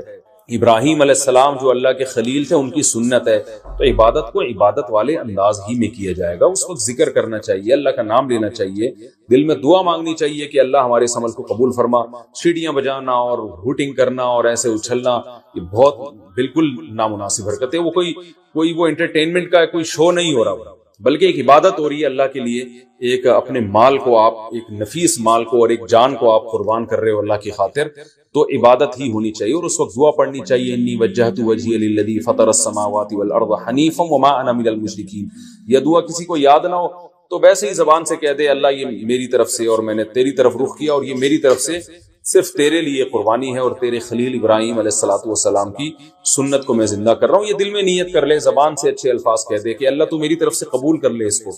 ابراہیم علیہ السلام جو اللہ کے خلیل تھے ان کی سنت ہے، تو عبادت کو عبادت والے انداز ہی میں کیا جائے گا۔ اس وقت ذکر کرنا چاہیے، اللہ کا نام لینا چاہیے، دل میں دعا مانگنی چاہیے کہ اللہ ہمارے اس عمل کو قبول فرما۔ سیٹیاں بجانا اور ہوٹنگ کرنا اور ایسے اچھلنا یہ بہت بالکل نامناسب حرکت ہے۔ وہ کوئی وہ انٹرٹینمنٹ کا کوئی شو نہیں ہو رہا، بلکہ ایک عبادت ہو رہی ہے اللہ کے لیے۔ ایک اپنے مال کو آپ، ایک نفیس مال کو اور ایک جان کو آپ قربان کر رہے ہو اللہ کی خاطر، تو عبادت ہی ہونی چاہیے، اور اس وقت دعا پڑھنی چاہیے انی وجہت وجہی للذی فطر السماوات والارض حنیفا وما انا من المشرکین۔ یہ دعا کسی کو یاد نہ ہو تو ویسے ہی زبان سے کہہ دے اللہ یہ میری طرف سے اور میں نے تیری طرف رخ کیا، اور یہ میری طرف سے صرف تیرے لیے قربانی ہے اور تیرے خلیل ابراہیم علیہ الصلوۃ والسلام کی سنت کو میں زندہ کر رہا ہوں۔ یہ دل میں نیت کر لے، زبان سے اچھے الفاظ کہہ دے کہ اللہ تو میری طرف سے قبول کر لے اس کو،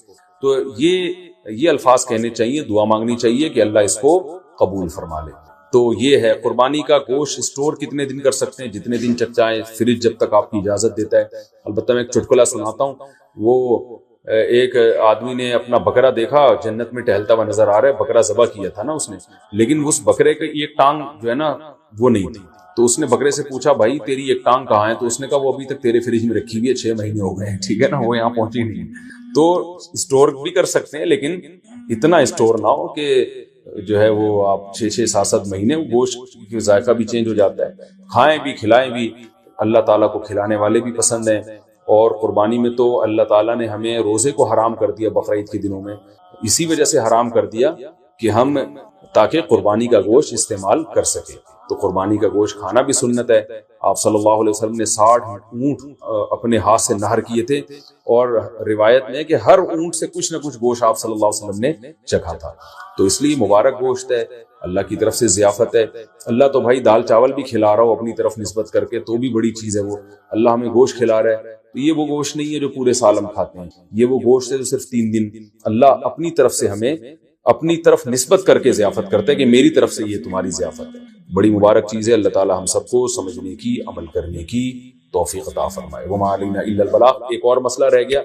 تو یہ الفاظ کہنے چاہیے، دعا مانگنی چاہیے کہ اللہ اس کو قبول فرما لے۔ تو یہ ہے قربانی کا گوشت اسٹور کتنے دن کر سکتے ہیں، جتنے دن چاہیں، فریج جب تک آپ کی اجازت دیتا ہے۔ البتہ میں ایک چٹکلا سناتا ہوں، وہ ایک آدمی نے اپنا بکرا دیکھا جنت میں ٹہلتا ہوا نظر آ رہا ہے، بکرا ذبح کیا تھا نا اس نے، لیکن اس بکرے کی ایک ٹانگ جو ہے نا وہ نہیں تھی، تو اس نے بکرے سے پوچھا بھائی تیری ایک ٹانگ کہاں ہے؟ تو اس نے کہا وہ ابھی تک تیرے فریج میں رکھی ہوئی ہے، 6 مہینے ہو گئے ہیں، ٹھیک ہے نا، وہ یہاں پہنچی نہیں۔ تو اسٹور بھی کر سکتے ہیں لیکن اتنا اسٹور نہ ہو کہ جو ہے وہ آپ 6-7 مہینے گوشت کی ذائقہ بھی چینج ہو جاتا ہے۔ کھائیں بھی کھلائیں بھی، اللہ تعالیٰ کو کھلانے والے بھی پسند ہیں۔ اور قربانی میں تو اللہ تعالیٰ نے ہمیں روزے کو حرام کر دیا بقرعید کے دنوں میں، اسی وجہ سے حرام کر دیا کہ ہم تاکہ قربانی کا گوشت استعمال کر سکے۔ تو قربانی کا گوشت کھانا بھی سنت ہے۔ آپ صلی اللہ علیہ وسلم نے 60 اونٹ اپنے ہاتھ سے نہر کیے تھے، اور روایت میں ہے کہ ہر اونٹ سے کچھ نہ کچھ گوشت آپ صلی اللہ علیہ وسلم نے چکھا تھا۔ تو اس لیے مبارک گوشت ہے، اللہ کی طرف سے ضیافت ہے۔ اللہ تو بھائی دال چاول بھی کھلا رہا ہو اپنی طرف نسبت کر کے تو بھی بڑی چیز ہے، وہ اللہ ہمیں گوشت کھلا رہا ہے، تو یہ وہ گوشت نہیں ہے جو پورے سال ہم کھاتے ہیں، یہ وہ گوشت ہے جو صرف 3 دن اللہ اپنی طرف سے ہمیں اپنی طرف نسبت کر کے ضیافت کرتے ہیں کہ میری طرف سے یہ تمہاری ضیافت ہے۔ بڑی مبارک چیز ہے، اللہ تعالی ہم سب کو سمجھنے کی، عمل کرنے کی توفیق عطا فرمائے۔ وما علینا الا البلاغ۔ ایک اور مسئلہ رہ گیا